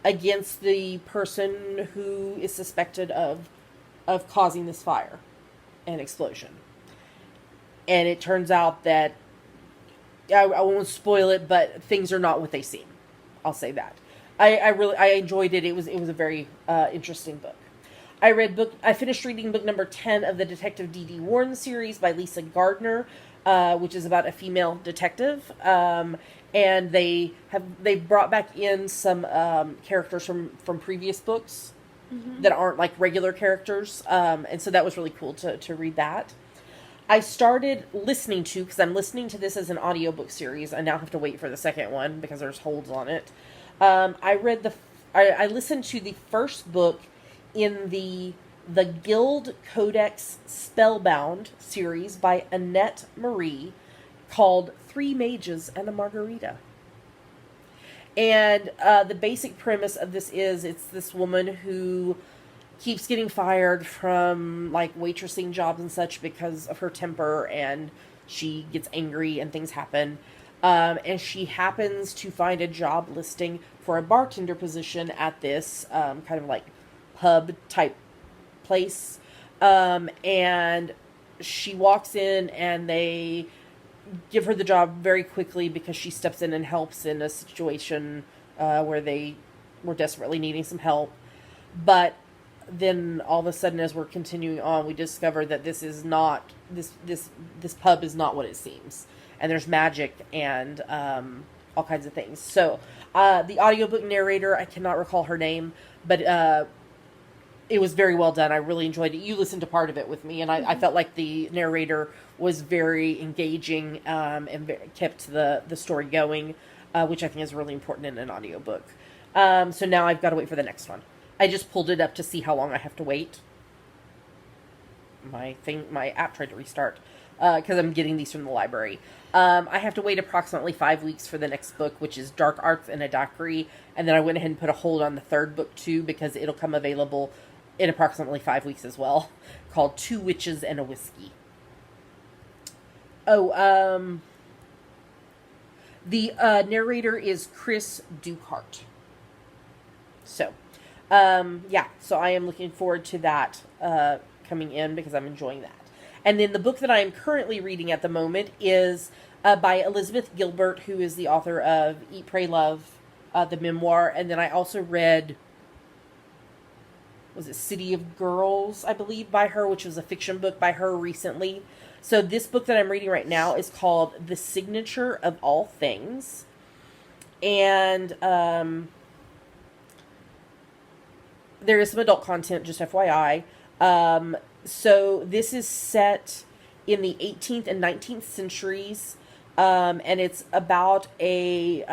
against the person who is suspected of causing this fire and explosion. And it turns out that, I won't spoil it, but things are not what they seem. I'll say that. I enjoyed it. It was a very interesting book. I finished reading book number 10 of the Detective D.D. Warren series by Lisa Gardner, which is about a female detective. And they brought back in some characters from previous books that aren't like regular characters. And so that was really cool to read that. I started listening to, because I'm listening to this as an audiobook series. I now have to wait for the second one because there's holds on it. I listened to the first book in the Guild Codex Spellbound series by Annette Marie, called Three Mages and a Margarita. And the basic premise of this is, it's this woman who keeps getting fired from like waitressing jobs and such because of her temper, and she gets angry and things happen. And she happens to find a job listing for a bartender position at this kind of like pub type place. And she walks in and they give her the job very quickly because she steps in and helps in a situation where they were desperately needing some help. But then all of a sudden, as we're continuing on, we discover that this is not, this pub is not what it seems. And there's magic and all kinds of things. So the audiobook narrator, I cannot recall her name, but it was very well done. I really enjoyed it. You listened to part of it with me, and I felt like the narrator was very engaging and kept the story going, which I think is really important in an audiobook. So now I've got to wait for the next one. I just pulled it up to see how long I have to wait. My app tried to restart because I'm getting these from the library. I have to wait approximately 5 weeks for the next book, which is Dark Arts and a Daiquiri, and then I went ahead and put a hold on the third book too because it'll come available in approximately 5 weeks as well, called Two Witches and a Whiskey. The narrator is Chris Dukehart. So, so I am looking forward to that coming in because I'm enjoying that. And then the book that I am currently reading at the moment is by Elizabeth Gilbert, who is the author of Eat, Pray, Love, the memoir. And then I also read, was it City of Girls, I believe, by her, which was a fiction book by her recently. So this book that I'm reading right now is called The Signature of All Things. And there is some adult content, just FYI. So this is set in the 18th and 19th centuries. And it's about it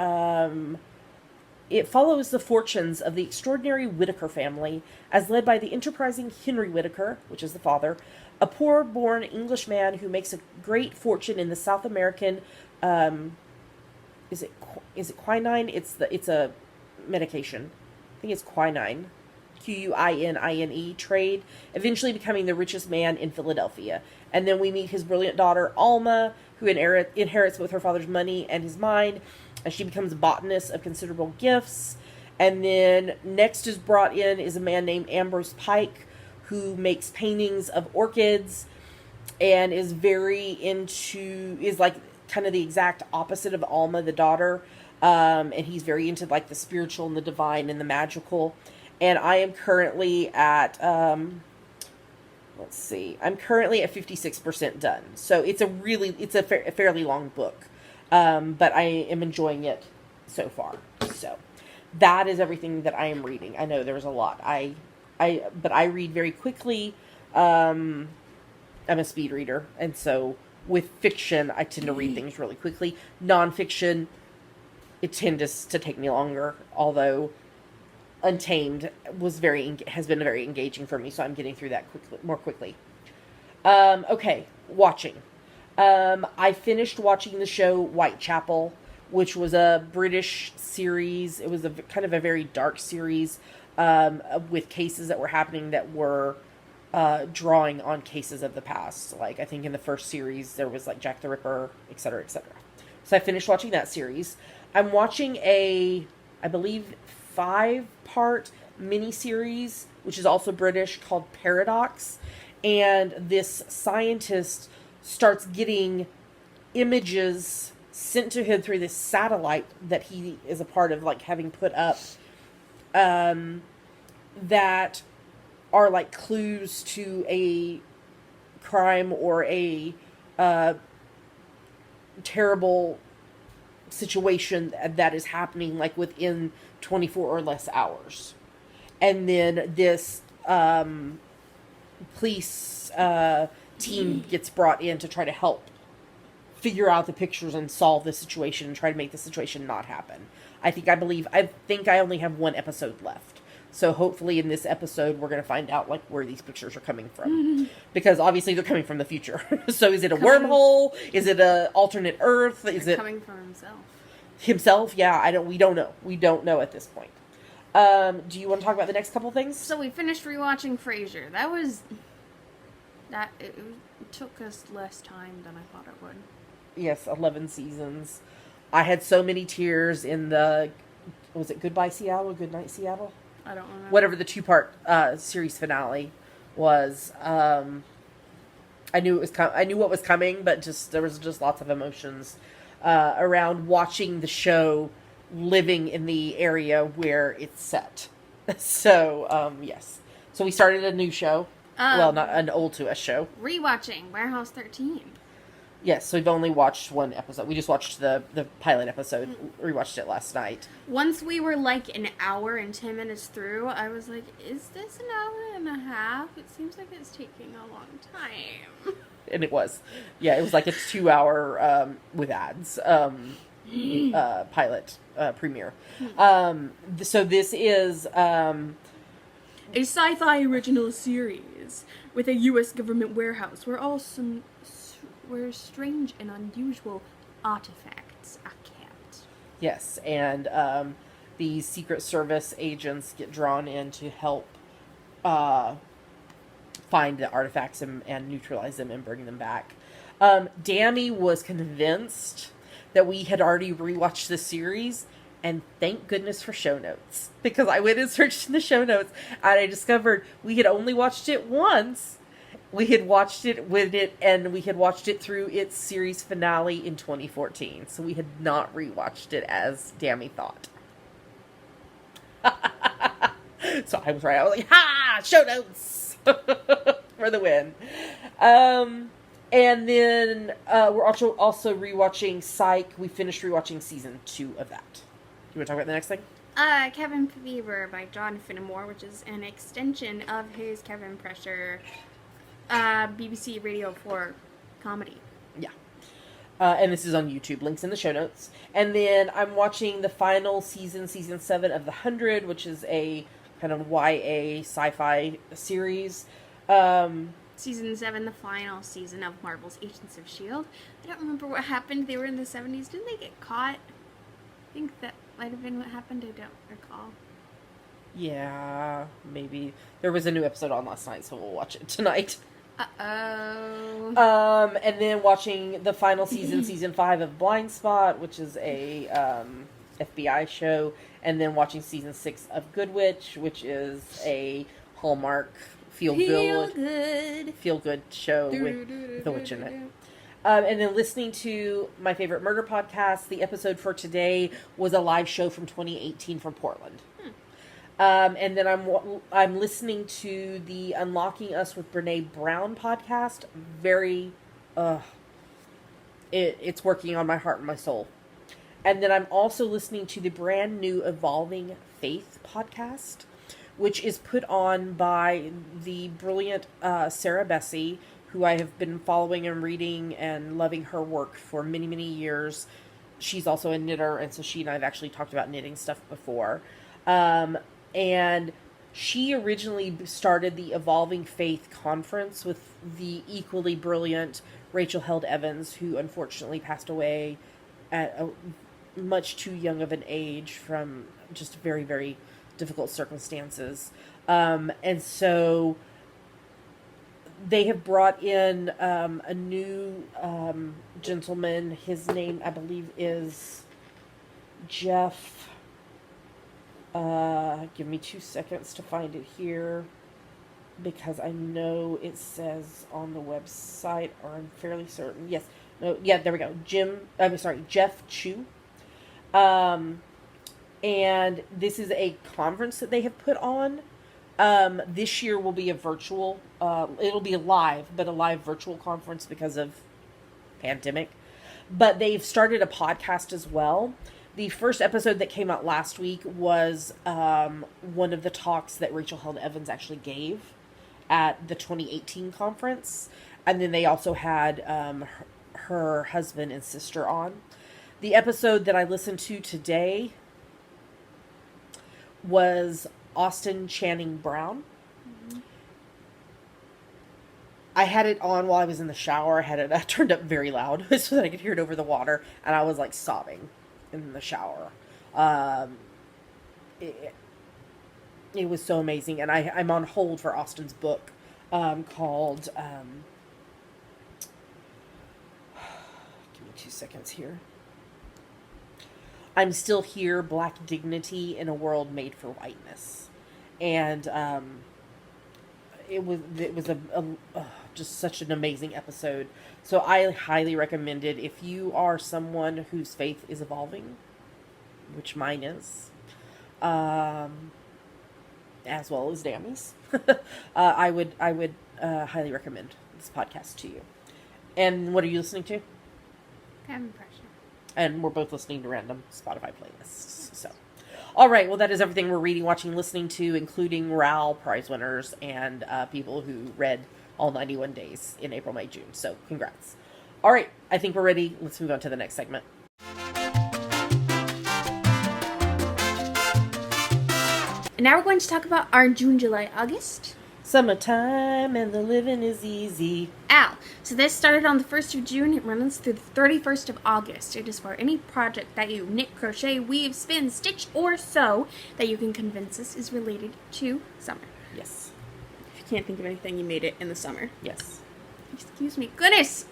follows the fortunes of the extraordinary Whittaker family, as led by the enterprising Henry Whittaker, which is the father, a poor-born English man who makes a great fortune in the South American, is it quinine? It's a medication. I think it's quinine. Quinine trade, eventually becoming the richest man in Philadelphia. And then we meet his brilliant daughter, Alma, who inherits both her father's money and his mind, and she becomes a botanist of considerable gifts. And then next is brought in is a man named Ambrose Pike, who makes paintings of orchids and is like kind of the exact opposite of Alma, the daughter. And he's very into like the spiritual and the divine and the magical. And I am currently at, I'm currently at 56% done. So it's a fairly long book. But I am enjoying it so far. So that is everything that I am reading. I know there's a lot. But I read very quickly. I'm a speed reader, and so with fiction, I tend to read things really quickly. Nonfiction, it tends to take me longer. Although Untamed has been very engaging for me, so I'm getting through that more quickly. Okay, watching. I finished watching the show Whitechapel, which was a British series. It was a kind of a very dark series with cases that were happening that were drawing on cases of the past. Like, I think in the first series, there was like Jack the Ripper, etc., etc. So I finished watching that series. I'm watching I believe, 5-part miniseries, which is also British, called Paradox. And this scientist starts getting images sent to him through this satellite that he is a part of, like, having put up, that are like clues to a crime or a terrible situation that is happening, like, within 24 or less hours. And then this police team gets brought in to try to help figure out the pictures and solve the situation and try to make the situation not happen. I think I only have one episode left. So hopefully in this episode, we're going to find out, like, where these pictures are coming from. Because obviously they're coming from the future. So is it a wormhole? Is it a alternate Earth? Is it coming from himself? Himself? Yeah, we don't know. We don't know at this point. Do you want to talk about the next couple things? So we finished rewatching Frasier. It took us less time than I thought it would. Yes, 11 seasons. I had so many tears in was it Goodbye Seattle? Good Night Seattle? I don't remember. Whatever the 2-part series finale was. I knew I knew what was coming, but there was just lots of emotions around watching the show, living in the area where it's set. So, yes. So we started a new show. Well, not an old to us show. Rewatching Warehouse 13. Yes, so we've only watched one episode. We just watched the pilot episode. Rewatched it last night. Once we were like an hour and 10 minutes through, I was like, is this an hour and a half? It seems like it's taking a long time. And it was. Yeah, it was like a 2-hour, with ads, pilot premiere. So this is a sci-fi original series with a U.S. government warehouse where strange and unusual artifacts are kept. Yes, and these Secret Service agents get drawn in to help find the artifacts and neutralize them and bring them back. Dammy was convinced that we had already rewatched the series, and thank goodness for show notes. Because I went and searched in the show notes, and I discovered we had only watched it once. We had watched it and we had watched it through its series finale in 2014. So we had not rewatched it as Dammy thought. So I was right. I was like, ha! Show notes! For the win. And then we're also rewatching Psych. We finished rewatching season 2 of that. You want to talk about the next thing? Kevin Fever by John Finnemore, which is an extension of his Kevin Pressure BBC Radio 4 comedy. Yeah. And this is on YouTube. Links in the show notes. And then I'm watching the final season 7 of The 100, which is a kind of YA sci-fi series. Season 7, the final season of Marvel's Agents of S.H.I.E.L.D. I don't remember what happened. They were in the 70s. Didn't they get caught? I think that might have been what happened. I don't recall. Yeah, maybe. There was a new episode on last night, so we'll watch it tonight. Uh-oh. And then watching the final season, season 5 of Blind Spot, which is a FBI show, and then watching season 6 of Good Witch, which is a Hallmark feel good show with the witch in it. And then listening to my favorite murder podcast. The episode for today was a live show from 2018 from Portland. And then I'm listening to the Unlocking Us with Brene Brown podcast. Very it's working on my heart and my soul. And then I'm also listening to the brand new Evolving Faith podcast, which is put on by the brilliant Sarah Bessie, who I have been following and reading and loving her work for many, many years. She's also a knitter, and so she and I have actually talked about knitting stuff before. And she originally started the Evolving Faith conference with the equally brilliant Rachel Held Evans, who unfortunately passed away at a much too young of an age from just very, very difficult circumstances. And so they have brought in a new gentleman. His name, I believe, is Jeff. Give me 2 seconds to find it here, because I know it says on the website, or I'm fairly certain. Yes. No. Yeah, there we go. Jeff Chu. And this is a conference that they have put on. This year will be a virtual, it'll be live, but a live virtual conference because of pandemic. But they've started a podcast as well. The first episode that came out last week was one of the talks that Rachel Held Evans actually gave at the 2018 conference. And then they also had her husband and sister on. The episode that I listened to today was Austin Channing Brown. Mm-hmm. I had it on while I was in the shower. I had it turned up very loud so that I could hear it over the water, and I was like sobbing in the shower. It was so amazing, and I'm on hold for Austin's book called give me 2 seconds here. I'm Still Here, Black Dignity in a World Made for Whiteness. And it was just such an amazing episode. So I highly recommend it if you are someone whose faith is evolving, which mine is, as well as Dammy's. I would highly recommend this podcast to you. And what are you listening to? Impression. And we're both listening to random Spotify playlists. So, all right. Well, that is everything we're reading, watching, listening to, including RAL prize winners and people who read all 91 days in April, May, June. So, congrats. All right. I think we're ready. Let's move on to the next segment. And now we're going to talk about our June, July, August. Summertime and the living is easy. Ow. So this started on the 1st of June. It runs through the 31st of August. It is for any project that you knit, crochet, weave, spin, stitch, or sew that you can convince us is related to summer. Yes. If you can't think of anything, you made it in the summer. Yes. Excuse me. Goodness!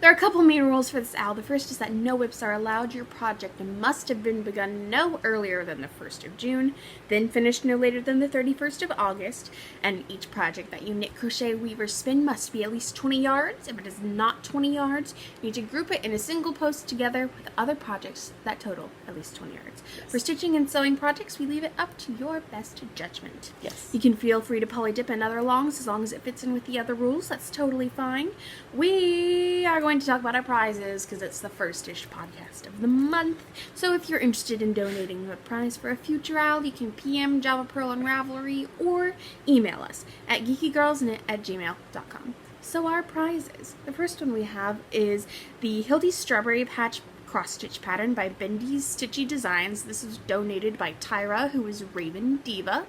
There are a couple main rules for this owl. The first is that no whips are allowed. Your project must have been begun no earlier than the 1st of June, then finished no later than the 31st of August, and each project that you knit, crochet, weave, or spin must be at least 20 yards. If it is not 20 yards, you need to group it in a single post together with other projects that total at least 20 yards. Yes. For stitching and sewing projects, we leave it up to your best judgment. Yes. You can feel free to poly dip in other longs as long as it fits in with the other rules. That's totally fine. We are going to talk about our prizes because it's the first-ish podcast of the month. So if you're interested in donating a prize for a future owl, you can PM Java Pearl and Ravelry or email us at geekygirlsknit@gmail.com. So our prizes. The first one we have is the Hildy Strawberry Patch cross-stitch pattern by Bendy's Stitchy Designs. This is donated by Tyra, who is Raven Diva.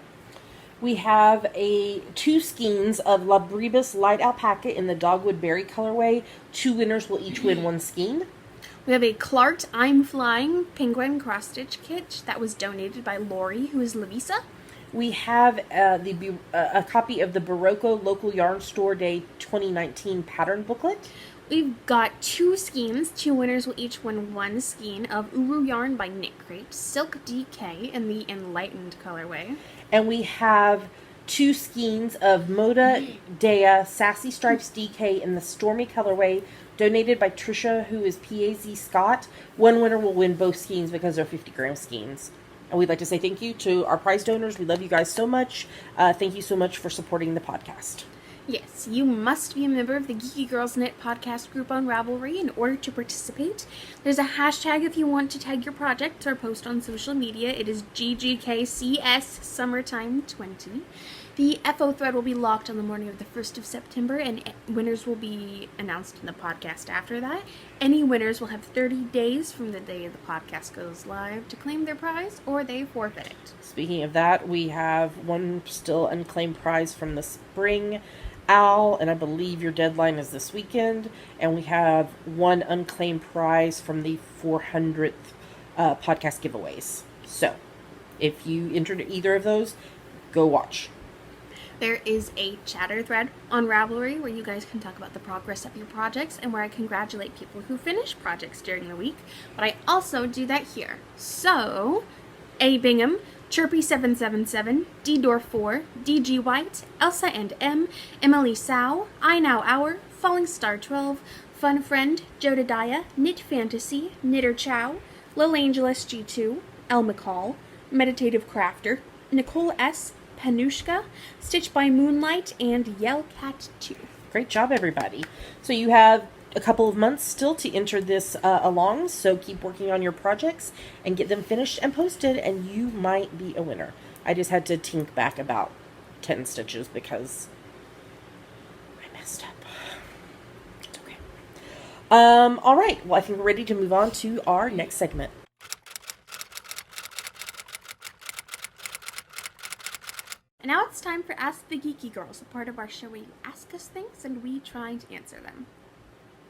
We have 2 skeins of Labribus Light Alpaca in the Dogwood Berry colorway. 2 winners will each win 1 skein. We have a Clark I'm Flying Penguin cross-stitch kit that was donated by Lori, who is Lavisa. We have a copy of the Barocco Local Yarn Store Day 2019 pattern booklet. We've got 2 skeins. 2 winners will each win 1 skein of Uru Yarn by Knit Crate, Silk DK in the Enlightened colorway. And we have 2 skeins of Moda Dea Sassy Stripes DK in the Stormy colorway, donated by Trisha, who is PAZ Scott. 1 winner will win both skeins because they're 50-gram skeins. And we'd like to say thank you to our prize donors. We love you guys so much. Thank you so much for supporting the podcast. Yes, you must be a member of the Geeky Girls Knit podcast group on Ravelry in order to participate. There's a hashtag if you want to tag your project or post on social media. It is GGKCS Summertime 20. The FO thread will be locked on the morning of the 1st of September, and winners will be announced in the podcast after that. Any winners will have 30 days from the day the podcast goes live to claim their prize, or they forfeit it. Speaking of that, we have one still unclaimed prize from the spring owl, and I believe your deadline is this weekend. And we have one unclaimed prize from the 400th podcast giveaways. So, if you entered either of those, go watch. There is a chatter thread on Ravelry where you guys can talk about the progress of your projects and where I congratulate people who finish projects during the week. But I also do that here. So, A. Bingham, Chirpy777, D. Door4, DG White, Elsa and M, Emily Sow, I Now Hour, Falling Star 12, Fun Friend, Jodadiah, Knit Fantasy, Knitter Chow, Lil Angel SG2, El McCall, Meditative Crafter, Nicole S., Panushka, Stitch by Moonlight, and Yellcat 2. Great job, everybody. So you have a couple of months still to enter this along, so keep working on your projects and get them finished and posted, and you might be a winner. I just had to tink back about 10 stitches because I messed up. It's okay. All right. Well, I think we're ready to move on to our next segment. And now it's time for Ask the Geeky Girls, a part of our show where you ask us things and we try to answer them.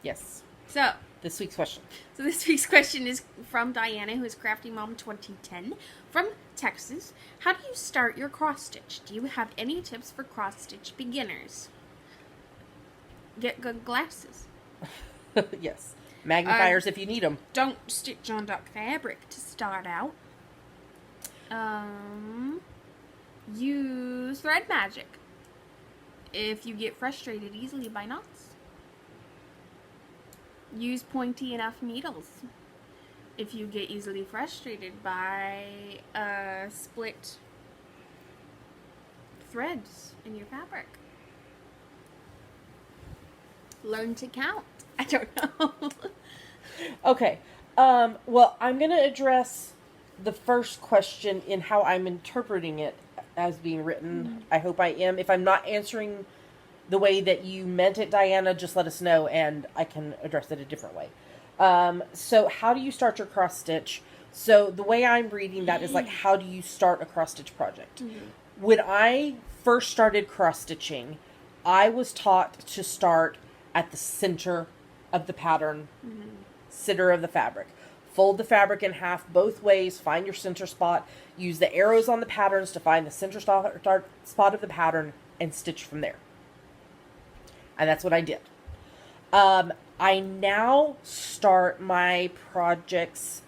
Yes. So This week's question. this week's question is from Diana, who is Crafty Mom 2010 from Texas. How do you start your cross stitch? Do you have any tips for cross stitch beginners? Get good glasses. Yes. Magnifiers if you need them. Don't stitch on duck fabric to start out. Use thread magic if you get frustrated easily by knots. Use pointy enough needles if you get easily frustrated by split threads in your fabric. Learn to count. I don't know. Okay. Well, I'm going to address the first question in how I'm interpreting it as being written. Mm-hmm. I hope I am. If I'm not answering the way that you meant it, Diana, just let us know and I can address it a different way. So how do you start your cross stitch? So the way I'm reading that is like, how do you start a cross stitch project? Mm-hmm. When I first started cross stitching, I was taught to start at the center of the pattern, center of the fabric. Fold the fabric in half both ways, find your center spot, use the arrows on the patterns to find the center spot of the pattern, and stitch from there. And that's what I did. I now start my projects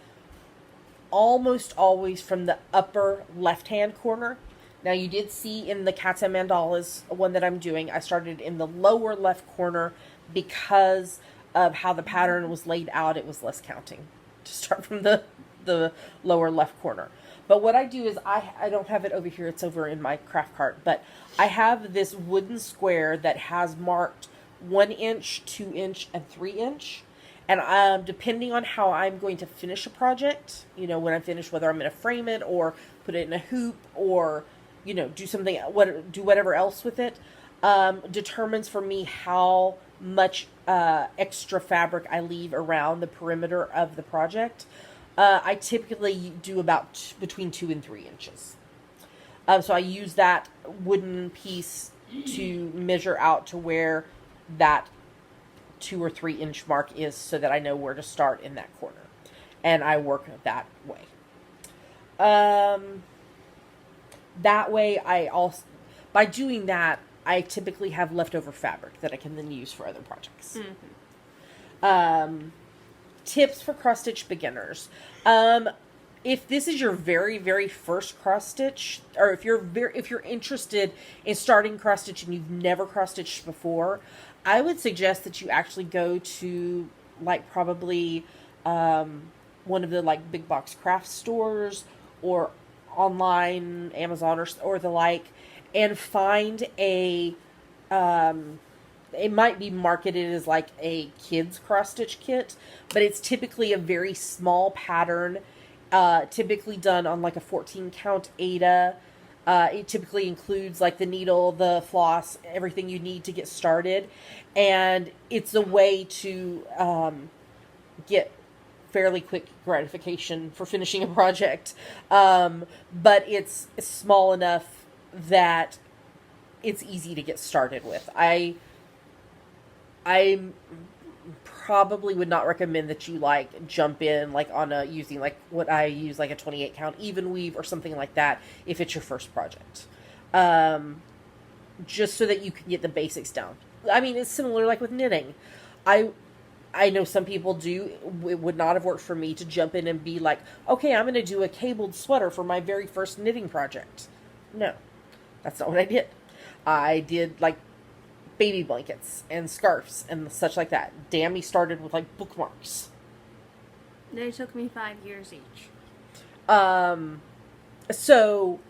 almost always from the upper left-hand corner. Now, you did see in the Cats and Mandalas one that I'm doing, I started in the lower left corner because of how the pattern was laid out. It was less counting to start from the lower left corner. But what I do is I don't have it over here. It's over in my craft cart. But I have this wooden square that has marked 1 inch, 2 inch, and 3 inch. And depending on how I'm going to finish a project, you know, when I'm finished, whether I'm going to frame it or put it in a hoop or, you know, do something, do whatever else with it, determines for me how much extra fabric I leave around the perimeter of the project. I typically do about between 2 and 3 inches. So I use that wooden piece to measure out to where that 2 or 3 inch mark is so that I know where to start in that corner. And I work that way. That way I also, by doing that, I typically have leftover fabric that I can then use for other projects. Mm-hmm. Tips for cross stitch beginners. If this is your very, very first cross stitch, or if you're interested in starting cross stitch and you've never cross stitched before, I would suggest that you actually go to like probably one of the like big box craft stores or online, Amazon or the like, and find a it might be marketed as like a kid's cross-stitch kit, but it's typically a very small pattern, typically done on like a 14 count Aida. It typically includes like the needle, the floss, everything you need to get started. And it's a way to get fairly quick gratification for finishing a project. But it's small enough that it's easy to get started with. I probably would not recommend that you like jump in like on a using like what I use, like a 28 count even weave or something like that if it's your first project. Just so that you can get the basics down. I mean, it's similar like with knitting. I know some people do. It would not have worked for me to jump in and be like, okay, I'm going to do a cabled sweater for my very first knitting project. No, that's not what I did. I did like baby blankets and scarves and such like that. Dammy started with like bookmarks. They took me 5 years each. So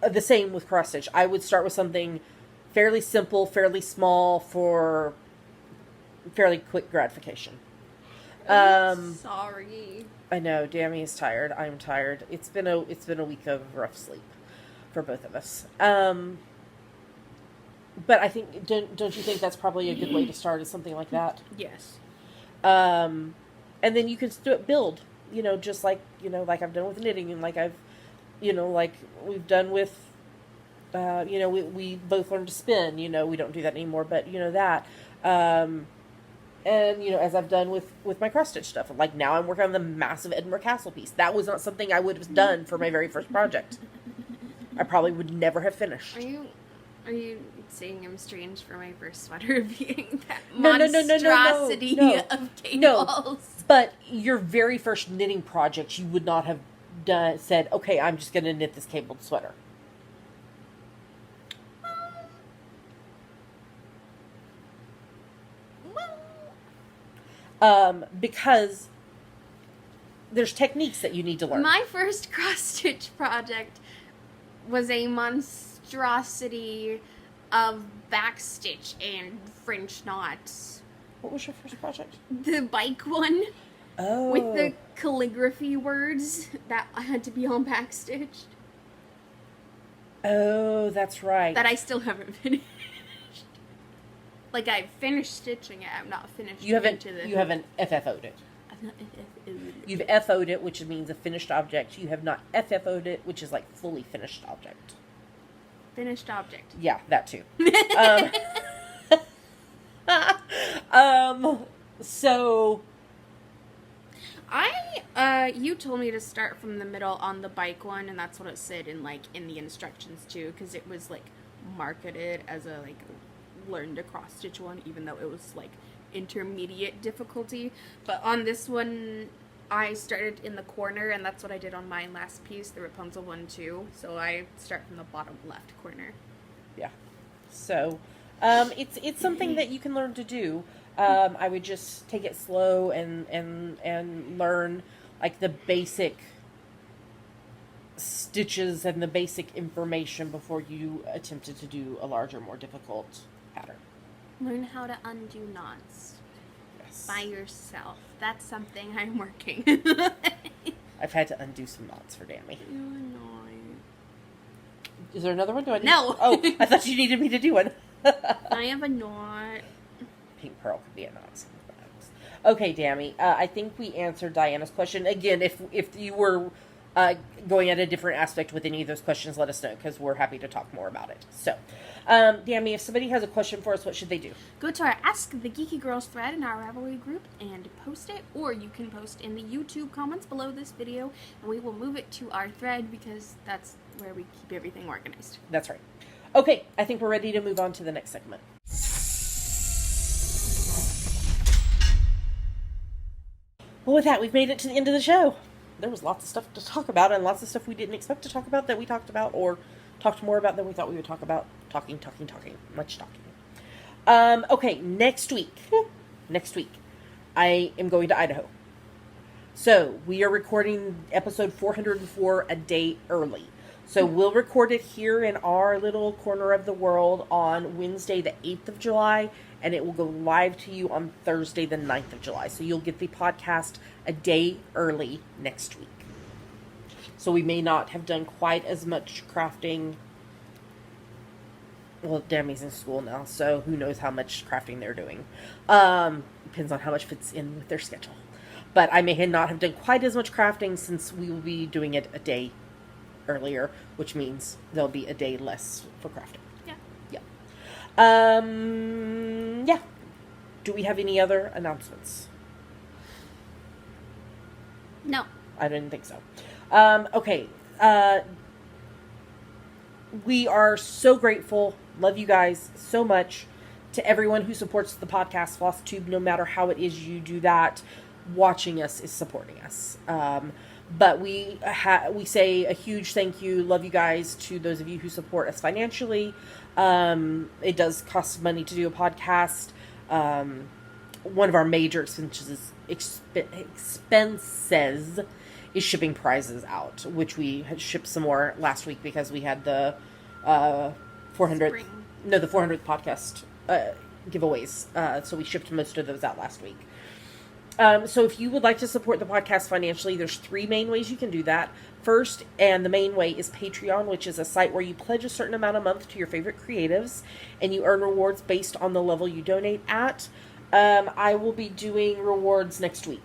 the same with cross stitch. I would start with something fairly simple, fairly small for fairly quick gratification. Sorry. I know, Dammy is tired. I'm tired. It's been a week of rough sleep for both of us. But I think, don't you think that's probably a good way to start, is something like that? Yes. And then you can build, just like, like I've done with knitting, and like I've, like we've done with, we both learned to spin, we don't do that anymore, but that, and, as I've done with my cross stitch stuff, like now I'm working on the massive Edinburgh Castle piece. That was not something I would have done for my very first project. I probably would never have finished. Are you saying I'm strange for my first sweater being that No. monstrosity of cables? No, but your very first knitting project, you would not have said, okay, I'm just going to knit this cabled sweater. Because there's techniques that you need to learn. My first cross-stitch project was a monstrosity of backstitch and French knots. What was your first project? The bike one. Oh. With the calligraphy words that had to be on backstitched. Oh, that's right. That I still haven't finished. Like, I've finished stitching it, I've not finished You haven't FFO'd it. I've not FFO'd it. You've FO'd it, which means a finished object. You have not FFO'd it, which is like fully finished object. Finished object. Yeah, that too. So you told me to start from the middle on the bike one, and that's what it said in the instructions too, because it was like marketed as a learn to cross stitch one, even though it was like intermediate difficulty. But on this one, I started in the corner, and that's what I did on my last piece, the Rapunzel one too. So I start from the bottom left corner. Yeah. So it's something that you can learn to do. I would just take it slow and learn like the basic stitches and the basic information before you attempted to do a larger, more difficult pattern. Learn how to undo knots. Yes. By yourself. That's something I'm working. I've had to undo some knots for Dammy. You're annoying. Is there another one? No. Oh, I thought you needed me to do one. I have a knot. Pink Pearl could be a knot sometimes. Okay, Dammy. I think we answered Diana's question. Again, if you were going at a different aspect with any of those questions, let us know, because we're happy to talk more about it. So, Dammy, if somebody has a question for us, what should they do? Go to our Ask the Geeky Girls thread in our Ravelry group and post it, or you can post in the YouTube comments below this video, and we will move it to our thread, because that's where we keep everything organized. That's right. Okay, I think we're ready to move on to the next segment. Well, with that, we've made it to the end of the show. There was lots of stuff to talk about, and lots of stuff we didn't expect to talk about that we talked about, or talked more about than we thought we would talk about. Talking. Much talking. Okay, next week, I am going to Idaho. So, we are recording episode 404 a day early. So we'll record it here in our little corner of the world on Wednesday, the 8th of July, and it will go live to you on Thursday, the 9th of July. So you'll get the podcast a day early next week. So we may not have done quite as much crafting. Well, Demi's in school now, so who knows how much crafting they're doing. Depends on how much fits in with their schedule. But I may not have done quite as much crafting since we will be doing it a day earlier, which means there'll be a day less for crafting. Yeah. Yeah. Do we have any other announcements? No. I didn't think so. Okay. We are so grateful. Love you guys so much. To everyone who supports the podcast, FlossTube, no matter how it is you do that, watching us is supporting us. But we say a huge thank you, love you guys, to those of you who support us financially. It does cost money to do a podcast. One of our major expenses is shipping prizes out, which we had shipped some more last week because we had the 400th podcast giveaways. So we shipped most of those out last week. So if you would like to support the podcast financially, there's 3 main ways you can do that. First, and the main way, is Patreon, which is a site where you pledge a certain amount a month to your favorite creatives, and you earn rewards based on the level you donate at. I will be doing rewards next week,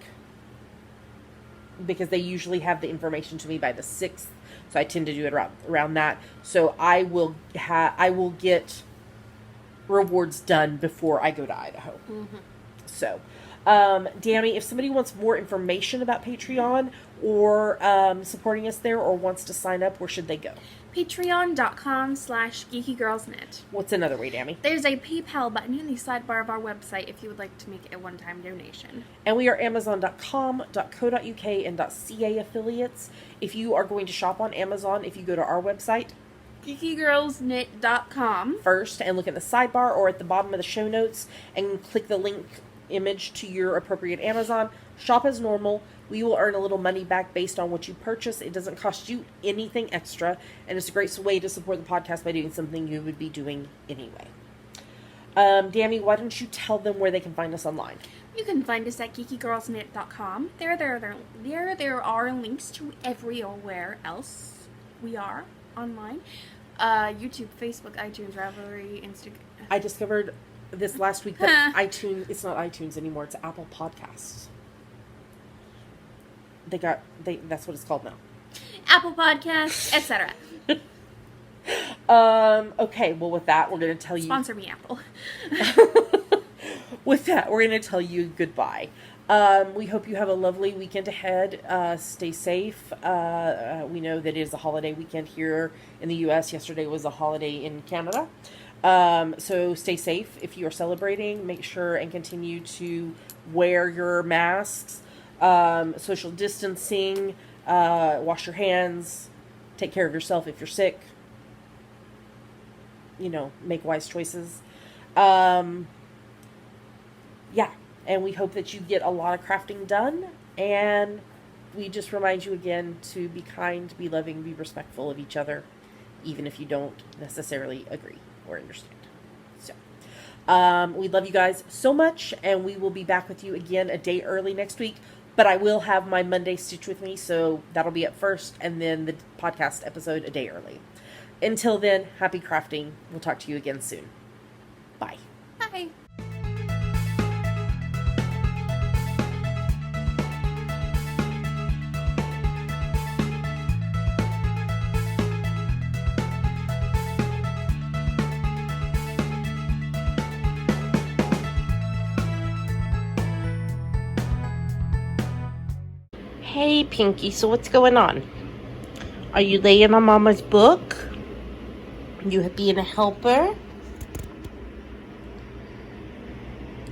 because they usually have the information to me by the 6th, so I tend to do it around that. So I will get rewards done before I go to Idaho. Mm-hmm. So, Dami, if somebody wants more information about Patreon or supporting us there, or wants to sign up, where should they go? Patreon.com/geekygirlsnet. What's another way, Dami? There's a PayPal button in the sidebar of our website if you would like to make a one-time donation. And we are Amazon.com, .co.uk, and .ca affiliates. If you are going to shop on Amazon, if you go to our website, geekygirlsnet.com first, and look at the sidebar or at the bottom of the show notes, and click the link image to your appropriate Amazon. Shop as normal. We will earn a little money back based on what you purchase. It doesn't cost you anything extra, and it's a great way to support the podcast by doing something you would be doing anyway. Dami, why don't you tell them where they can find us online? You can find us at geekygirlsnet.com. There are links to everywhere else we are online. YouTube, Facebook, iTunes, Ravelry, Instagram. I discovered this last week that iTunes, it's not iTunes anymore, it's Apple Podcasts. That's what it's called now. Apple Podcasts, etc. Okay, well, with that, we're going to tell you... Sponsor me, Apple. With that, we're going to tell you goodbye. We hope you have a lovely weekend ahead. Stay safe. We know that it is a holiday weekend here in the U.S. Yesterday was a holiday in Canada. So stay safe if you are celebrating. Make sure and continue to wear your masks, social distancing, wash your hands, take care of yourself if you're sick. Make wise choices. Yeah, and we hope that you get a lot of crafting done, and we just remind you again to be kind, be loving, be respectful of each other, even if you don't necessarily agree or understand. So, we love you guys so much, and we will be back with you again a day early next week, but I will have my Monday Stitch with me, so that'll be up first, and then the podcast episode a day early. Until then, happy crafting. We'll talk to you again soon. Bye. Bye. Hey, Pinky, so what's going on? Are you laying on Mama's book? You being a helper?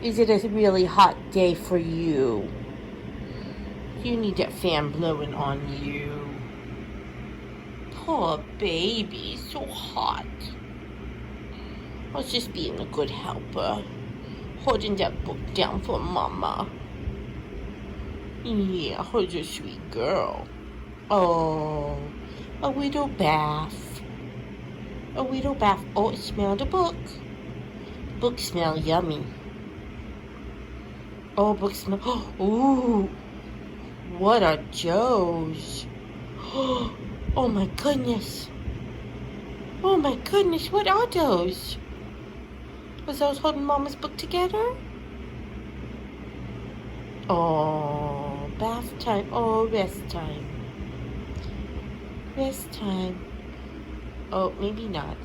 Is it a really hot day for you? You need that fan blowing on you. Poor baby, so hot. I was just being a good helper. Holding that book down for Mama. Yeah, who's a sweet girl. Oh, A widow bath. A widow bath. Oh, it smelled a book. Book smell yummy. Oh, book smell. Ooh. What are those? Oh my goodness. Oh my goodness, what are those? Was those holding Mama's book together? Oh, bath time. Oh, rest time. Rest time. Oh, maybe not.